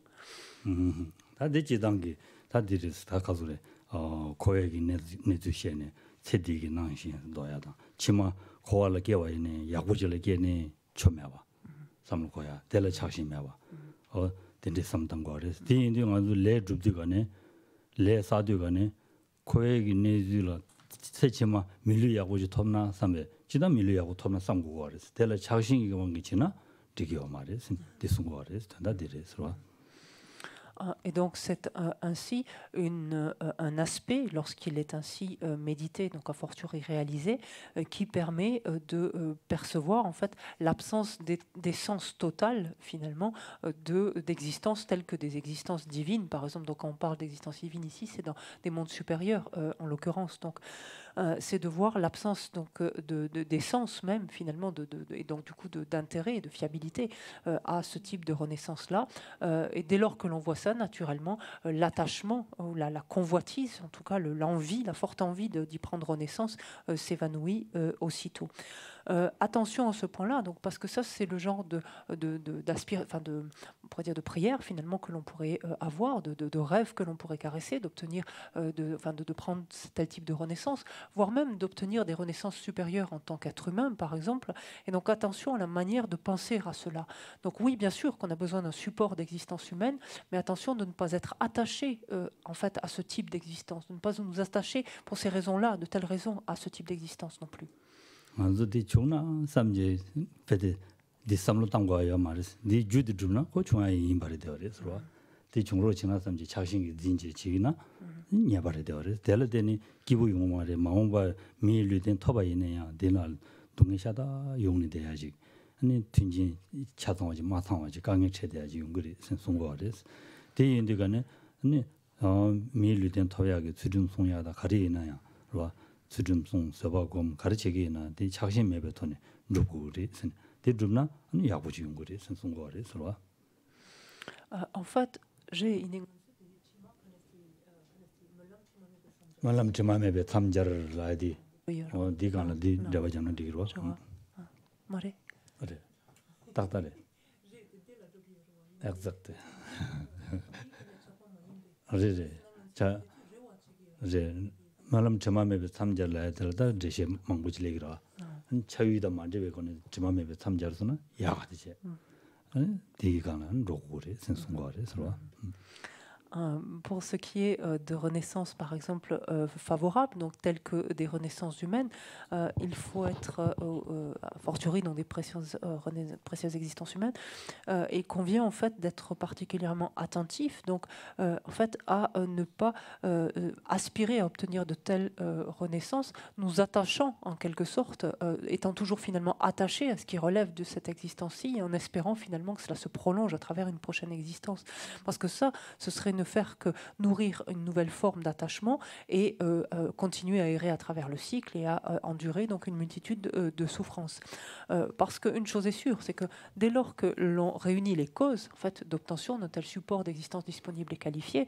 삼고야 델라 차심해와 된데 삼당거래 뒤인데 아주 레 줍디가네 레 사디가네 코에기 내주라 세치마 밀리야고지 톱나 삼베 지다 밀리야고 톱나 삼고거래서 델라 차심이 뭔게 지나 되게요 말이스 디송거래서 단다 디레스와 Et donc c'est ainsi un aspect, lorsqu'il est ainsi médité, donc a fortiori réalisé, qui permet de percevoir en fait l'absence d'essence totale finalement d'existence telles que des existences divines, par exemple. Donc quand on parle d'existence divine ici, c'est dans des mondes supérieurs en l'occurrence. Donc c'est de voir l'absence donc d'essence même finalement et donc du coup d'intérêt et de fiabilité à ce type de renaissance là. Et dès lors que l'on voit ça, naturellement, l'attachement ou la convoitise, en tout cas l'envie, la forte envie d'y prendre renaissance s'évanouit aussitôt. Attention à ce point-là, donc parce que ça c'est le genre de prière finalement que l'on pourrait avoir, de rêve que l'on pourrait caresser, d'obtenir, de prendre tel type de renaissance, voire même d'obtenir des renaissances supérieures en tant qu'être humain, par exemple. Et donc attention à la manière de penser à cela. Donc oui, bien sûr qu'on a besoin d'un support d'existence humaine, mais attention de ne pas être attaché en fait à ce type d'existence, de ne pas nous attacher pour ces raisons-là, de telles raisons à ce type d'existence non plus. 먼저 디 중나 삼제 페데 디 삼로 땅과야 말스 디 주디 줍나 고 중앙에 임바리 되어서 디 중으로 지나 삼제 자신이 딘지 지나 냐바리 되어서 될데니 기부 용마레 마음바 미르된 토바이네야 데날 동의샤다 용이 돼야지 아니 튕지 차동하지 마상하지 강에 체대야지 용거리 송고하레스 디 인디가네 아니 미르된 토야게 주름 송야다 가리나야 그러 수준송 서바곰 가르치기나 대 작심 매베톤에 누구리 대줍나 아니 야부지 용거리 선송거리 서로 en fait j'ai une 말람 지마메베 탐자를 라디 디가나 디 잡아잖아 디로 말해 그래 딱다래 exact 그래 자 이제 말람 저맘에 참자를 해들다 제시 망부지레기라 차위다 만져베 거는 저맘에 참자르서는 야가지제 아니 디가는 로고리 sensungoare 서로 Pour ce qui est de renaissances, par exemple, favorables, donc telles que des renaissances humaines, il faut être, a fortiori dans des précieuses existences humaines, et convient en fait d'être particulièrement attentif, donc en fait à ne pas aspirer à obtenir de telles renaissances, nous attachant en quelque sorte, étant toujours finalement attachés à ce qui relève de cette existence-ci, et en espérant finalement que cela se prolonge à travers une prochaine existence. Parce que ça, ce serait ne faire que nourrir une nouvelle forme d'attachement et continuer à errer à travers le cycle et à endurer donc une multitude de souffrances. Parce qu'une chose est sûre, c'est que dès lors que l'on réunit les causes en fait, d'obtention d'un tel support d'existence disponible et qualifié,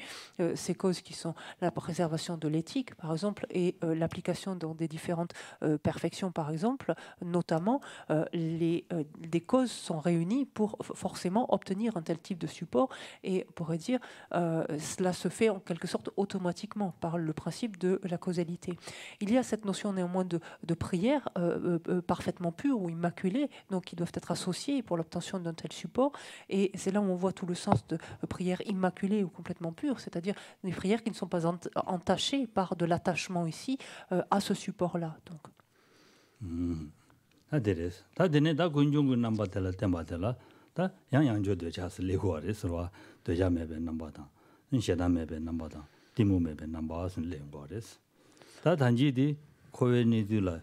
ces causes qui sont la préservation de l'éthique, par exemple, et l'application dans des différentes perfections, par exemple, notamment, des causes sont réunies pour forcément obtenir un tel type de support, et on pourrait dire cela se fait en quelque sorte automatiquement par le principe de la causalité. Il y a cette notion néanmoins de prière parfaitement pure ou immaculée, donc qui doivent être associées pour l'obtention d'un tel support, et c'est là où on voit tout le sens de prière immaculée ou complètement pure, c'est-à-dire des prières qui ne sont pas entachées par de l'attachement ici à ce support-là. Donc. 아데레스 다 되네 다 군중군 남바텔라 템바텔라 다 양양조도 자스 레고아레스와 되자메베 남바다 인셰다메베 남바다 디모메베 남바스는 레고아레스 다 단지디 코웨니들라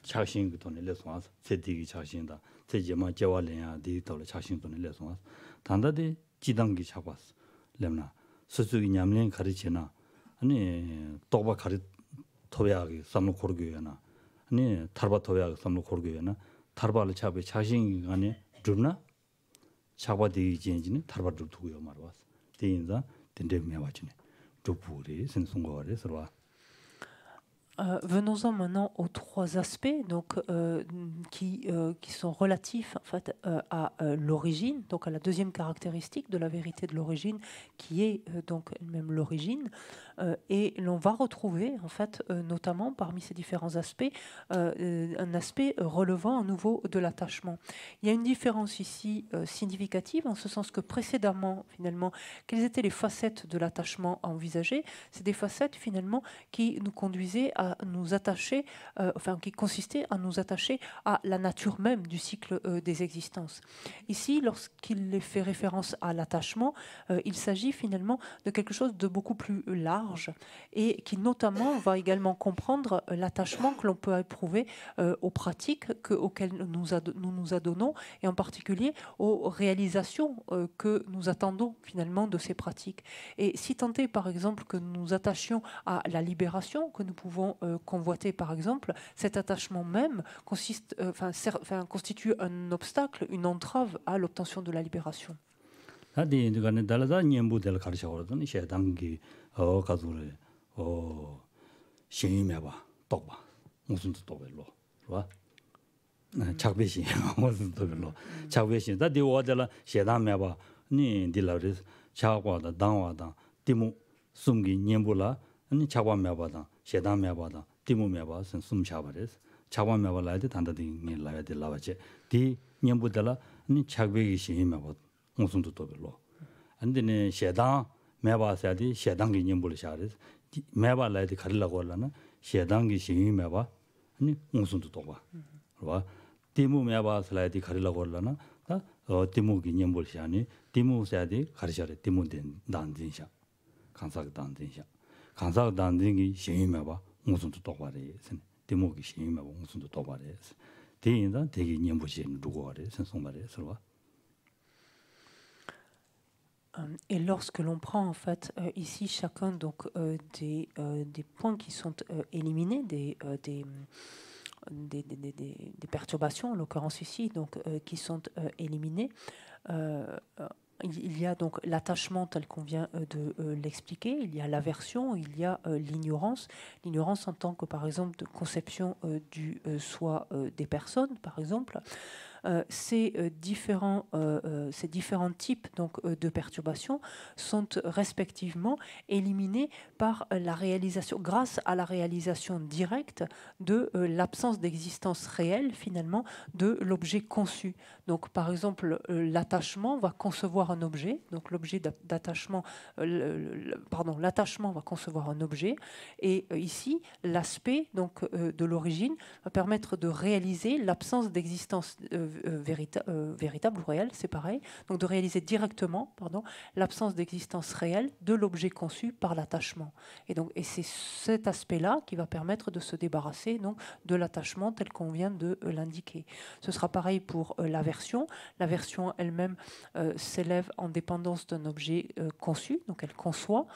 차싱 돈에 레송아스 세디기 차싱다 세제마 제와렌야 디토르 차싱 돈에 레송아스 단다디 지당기 차과스 렘나 스스기 냠랭 가르치나 아니 또바 가르 토야기 삼노 고르교야나 아니 타르바토야 삼로 고르게나 타르바를 차베 자신 안에 줍나 차바디 진진이 타르바를 두고요 말was 대인자 된데미야 와지네 줍부리 선송거래 서와 Venons-en maintenant aux trois aspects donc, qui sont relatifs en fait, à l'origine, donc à la deuxième caractéristique de la vérité de l'origine, qui est donc elle-même l'origine. Et l'on va retrouver en fait, notamment parmi ces différents aspects, un aspect relevant à nouveau de l'attachement. Il y a une différence ici significative, en ce sens que précédemment, finalement, quelles étaient les facettes de l'attachement envisagées? C'est des facettes finalement qui nous conduisaient à nous attacher, qui consistait à nous attacher à la nature même du cycle des existences. Ici, lorsqu'il est fait référence à l'attachement, il s'agit finalement de quelque chose de beaucoup plus large et qui notamment va également comprendre l'attachement que l'on peut éprouver aux pratiques auxquelles nous nous adonnons et en particulier aux réalisations que nous attendons finalement de ces pratiques. Et si tant est par exemple que nous nous attachions à la libération que nous pouvons convoiter par exemple, cet attachement même constitue un obstacle, une entrave à l'obtention de la libération. 아디 이거는 달라다 년부들 가르쳐거든 셰당기 가족을 신임해봐 똑봐 무슨 뜻도 별로 좋아 작배신 무슨 뜻도 별로 작배신 다디 와들라 셰당해봐 니 딜라르 차과다 당와다 디무 숨기 년부라 니 차과해봐다 셰당해봐다 디무해봐 숨차버레스 차과해봐라데 단다디 라야데 라와제 디 년부들라 니 작배기 신임해봐 무슨 뜻도 별로 안데네 셰당 매바사디 셰당기 님불 샤르 매바라디 가르라고 하려나 셰당기 신이 매바 아니 무슨 뜻도 봐 봐 디무 매바사라디 가르라고 하려나 다 디무기 님불 샤니 디무사디 가르샤레 디무된 단진샤 간사가 단진샤 간사가 단진기 신이 매바 무슨 뜻도 봐레 디무기 신이 매바 무슨 뜻도 봐레 대인다 대기 님불시 누구 하래 선송말에 서로 Et lorsque l'on prend en fait ici chacun donc des points qui sont éliminés, des perturbations en l'occurrence ici donc qui sont éliminées, il y a donc l'attachement tel qu'on vient de l'expliquer, il y a l'aversion, il y a l'ignorance en tant que par exemple de conception du soi des personnes par exemple. ces différents types donc, de perturbations sont respectivement éliminés par la réalisation, grâce à la réalisation directe de l'absence d'existence réelle finalement de l'objet conçu. Donc par exemple l'attachement va concevoir un objet, donc l'objet d'attachement, l'attachement va concevoir un objet, et ici l'aspect donc de l'origine va permettre de réaliser l'absence d'existence véritable ou réelle, c'est pareil, donc de réaliser directement l'absence d'existence réelle de l'objet conçu par l'attachement. Et c'est cet aspect-là qui va permettre de se débarrasser donc de l'attachement tel qu'on vient de l'indiquer. Ce sera pareil pour l'aversion. L'aversion elle-même s'élève en dépendance d'un objet conçu, donc elle conçoit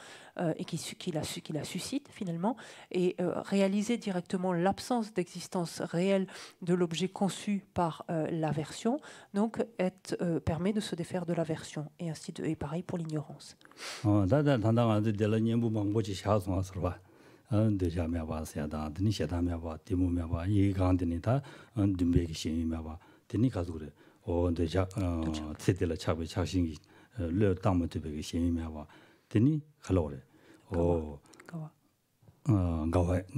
et qui la suscite finalement, et réaliser directement l'absence d'existence réelle de l'objet conçu par l'aversion, donc permet de se défaire de l'aversion, et pareil pour l'ignorance.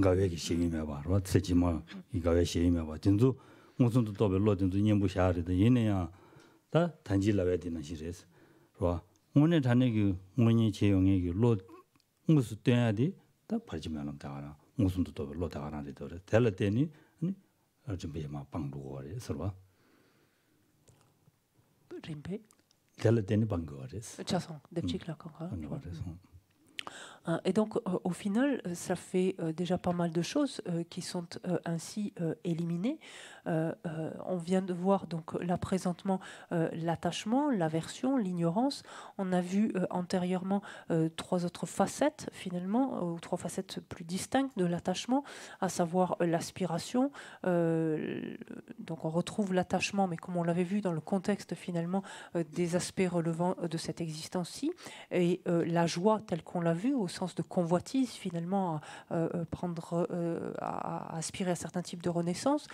가외기 시행이며 봐. 세지마 이 가외 시행이며 봐. 진주 무슨도 또 별로 진주 년부 샤르도 얘네야 다 단지라야 되는 시리즈. 봐. 오늘 자네기 뭐니 제용이 로 무슨 때야디 다 벌지면은 다가나. 무슨도 또 별로 다가나리 더. 될 때니 아니 좀 비마 방도거리 서로. 림페. 될 때니 방거리. 자성 냅직라 건가. Et donc, au final, ça fait déjà pas mal de choses qui sont ainsi éliminées. On vient de voir donc là présentement l'attachement, l'aversion, l'ignorance. On a vu antérieurement trois autres facettes finalement, ou trois facettes plus distinctes de l'attachement, à savoir l'aspiration. Donc on retrouve l'attachement, mais comme on l'avait vu dans le contexte finalement des aspects relevant de cette existence-ci, et la joie telle qu'on l'a vu au sens de convoitise finalement à aspirer à certains types de renaissance.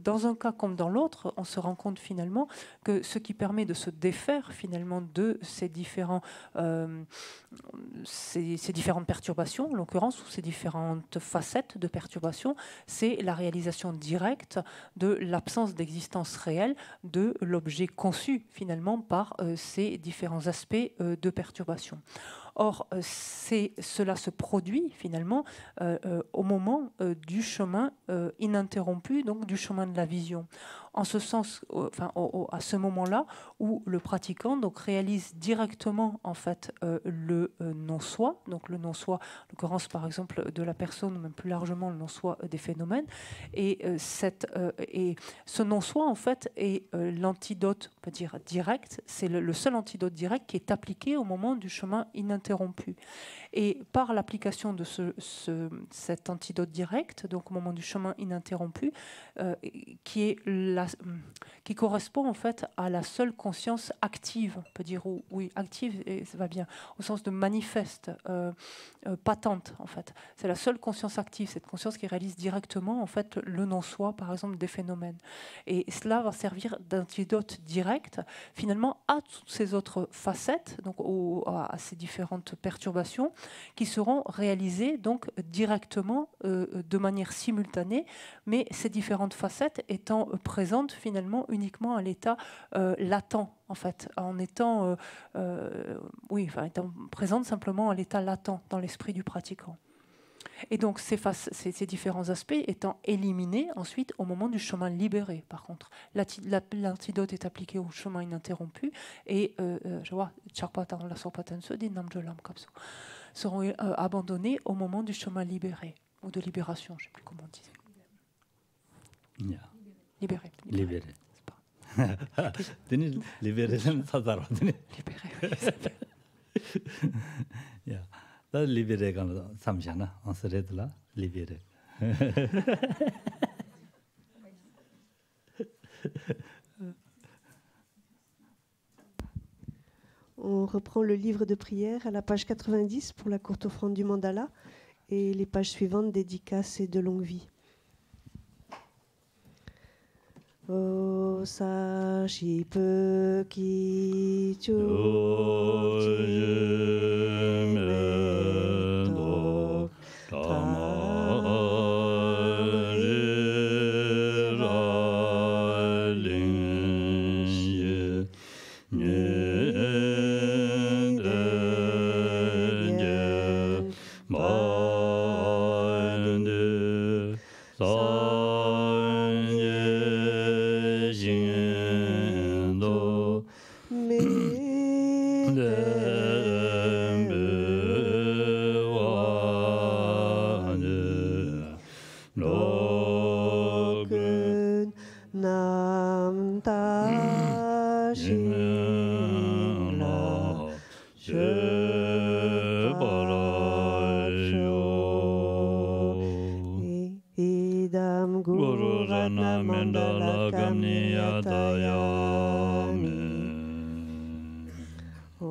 Dans un cas comme dans l'autre, on se rend compte finalement que ce qui permet de se défaire finalement de ces différentes perturbations, en l'occurrence, ou ces différentes facettes de perturbations, c'est la réalisation directe de l'absence d'existence réelle de l'objet conçu finalement par ces différents aspects de perturbation. Or, cela se produit finalement au moment du chemin ininterrompu, donc du chemin de la vision. En ce sens, à ce moment-là où le pratiquant donc réalise directement en fait le non-soi, donc le non-soi, en l'occurrence par exemple de la personne, ou même plus largement le non-soi des phénomènes, et ce non-soi en fait est l'antidote, on peut dire direct, c'est le seul antidote direct qui est appliqué au moment du chemin ininterrompu. Et par l'application de cet antidote direct, donc au moment du chemin ininterrompu, qui correspond en fait à la seule conscience active, on peut dire, oui, active, et ça va bien, au sens de manifeste, patente en fait. C'est la seule conscience active, cette conscience qui réalise directement en fait le non-soi, par exemple, des phénomènes. Et cela va servir d'antidote direct finalement à toutes ces autres facettes, donc à ces différentes perturbations qui seront réalisées donc directement de manière simultanée, mais ces différentes facettes étant présentes finalement uniquement à l'état latent, en fait, étant présentes simplement à l'état latent dans l'esprit du pratiquant. Et donc ces différents aspects étant éliminés ensuite au moment du chemin libéré, par contre. L'antidote est appliqué au chemin ininterrompu, et je vois, seront abandonnés au moment du chemin libéré, ou de libération, je ne sais plus comment on disait. Yeah. Libéré. libéré. Yeah. 다 리베레 가는 삼잖아. 어서래들라 리베레. On reprend le livre de prière à la page 90 pour la courte offrande du mandala et les pages suivantes dédicaces et de longue vie. Oh. sa shi pe ki chu chi me tok nam ta shin la idam guru ratna mandala kamniyatayami o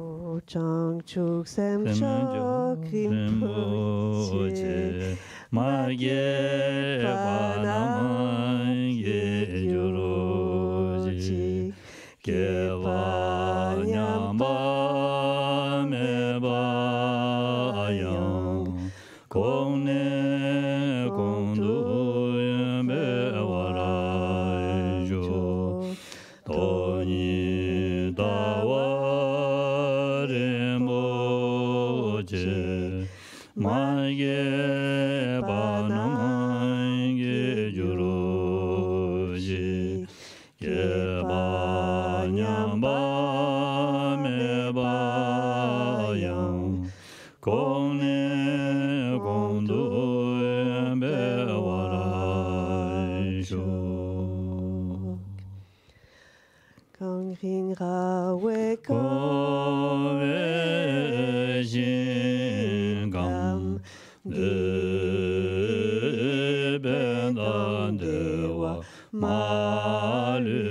chang chuk sem chok rinpoche Magye Panamangye Juroji Keva Nyamba Mebayang Kone Kondu Yembe Warajo Toni Dawa Rinpoche Magye Panamangye Juroji Keba Nyamba Mebayang Kone Kondu Yembe Waraisho Kangrin Rawe Kowe Jingam Bendan Dewa Malu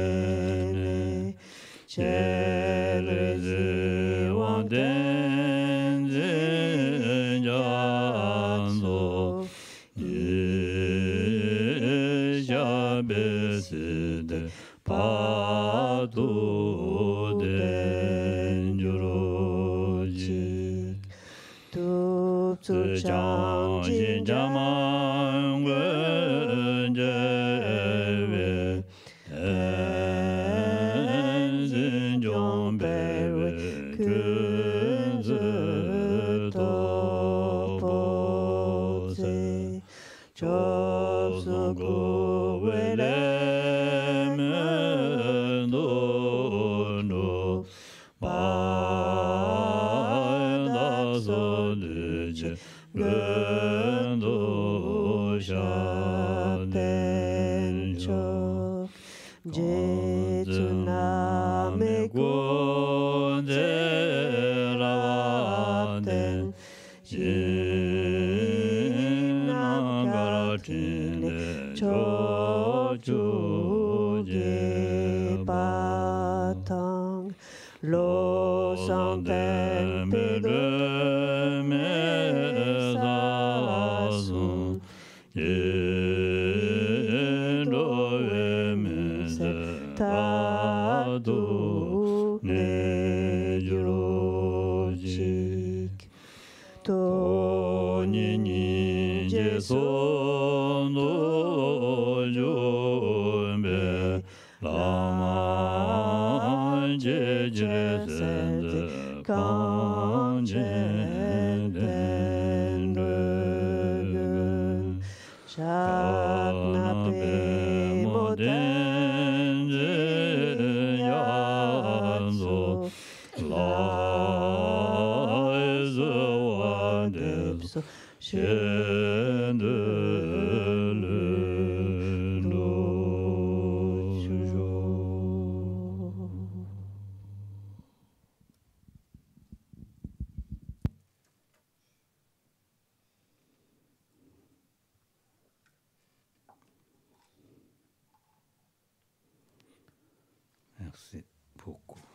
Yungwene Chereze Wanden Janzo Yejabeside Padu Denjuroji Chang Jin Jamang Wen Jewe Zin Jong Bewe Kun Zi To Po Se Chop Su Gu We Le Men Do No Ba Da So De Je Gendo Sha Den Chok Jetsu Name Gu De Ra Den Jin Nam Gara Chin De Cho Chu Je Pa Tang Lo San Ten Pe De Me Sa Sun Yen Do E Me Se Ta Du Ne Juro Jik To Ni Ni Je So No Jo Me Lama Je Je Sen De Kan Je Den Rögen Shakna Pe Mo Den Je Yanzo Lai Ze Wan De So Shen De Le No Jo. Merci beaucoup.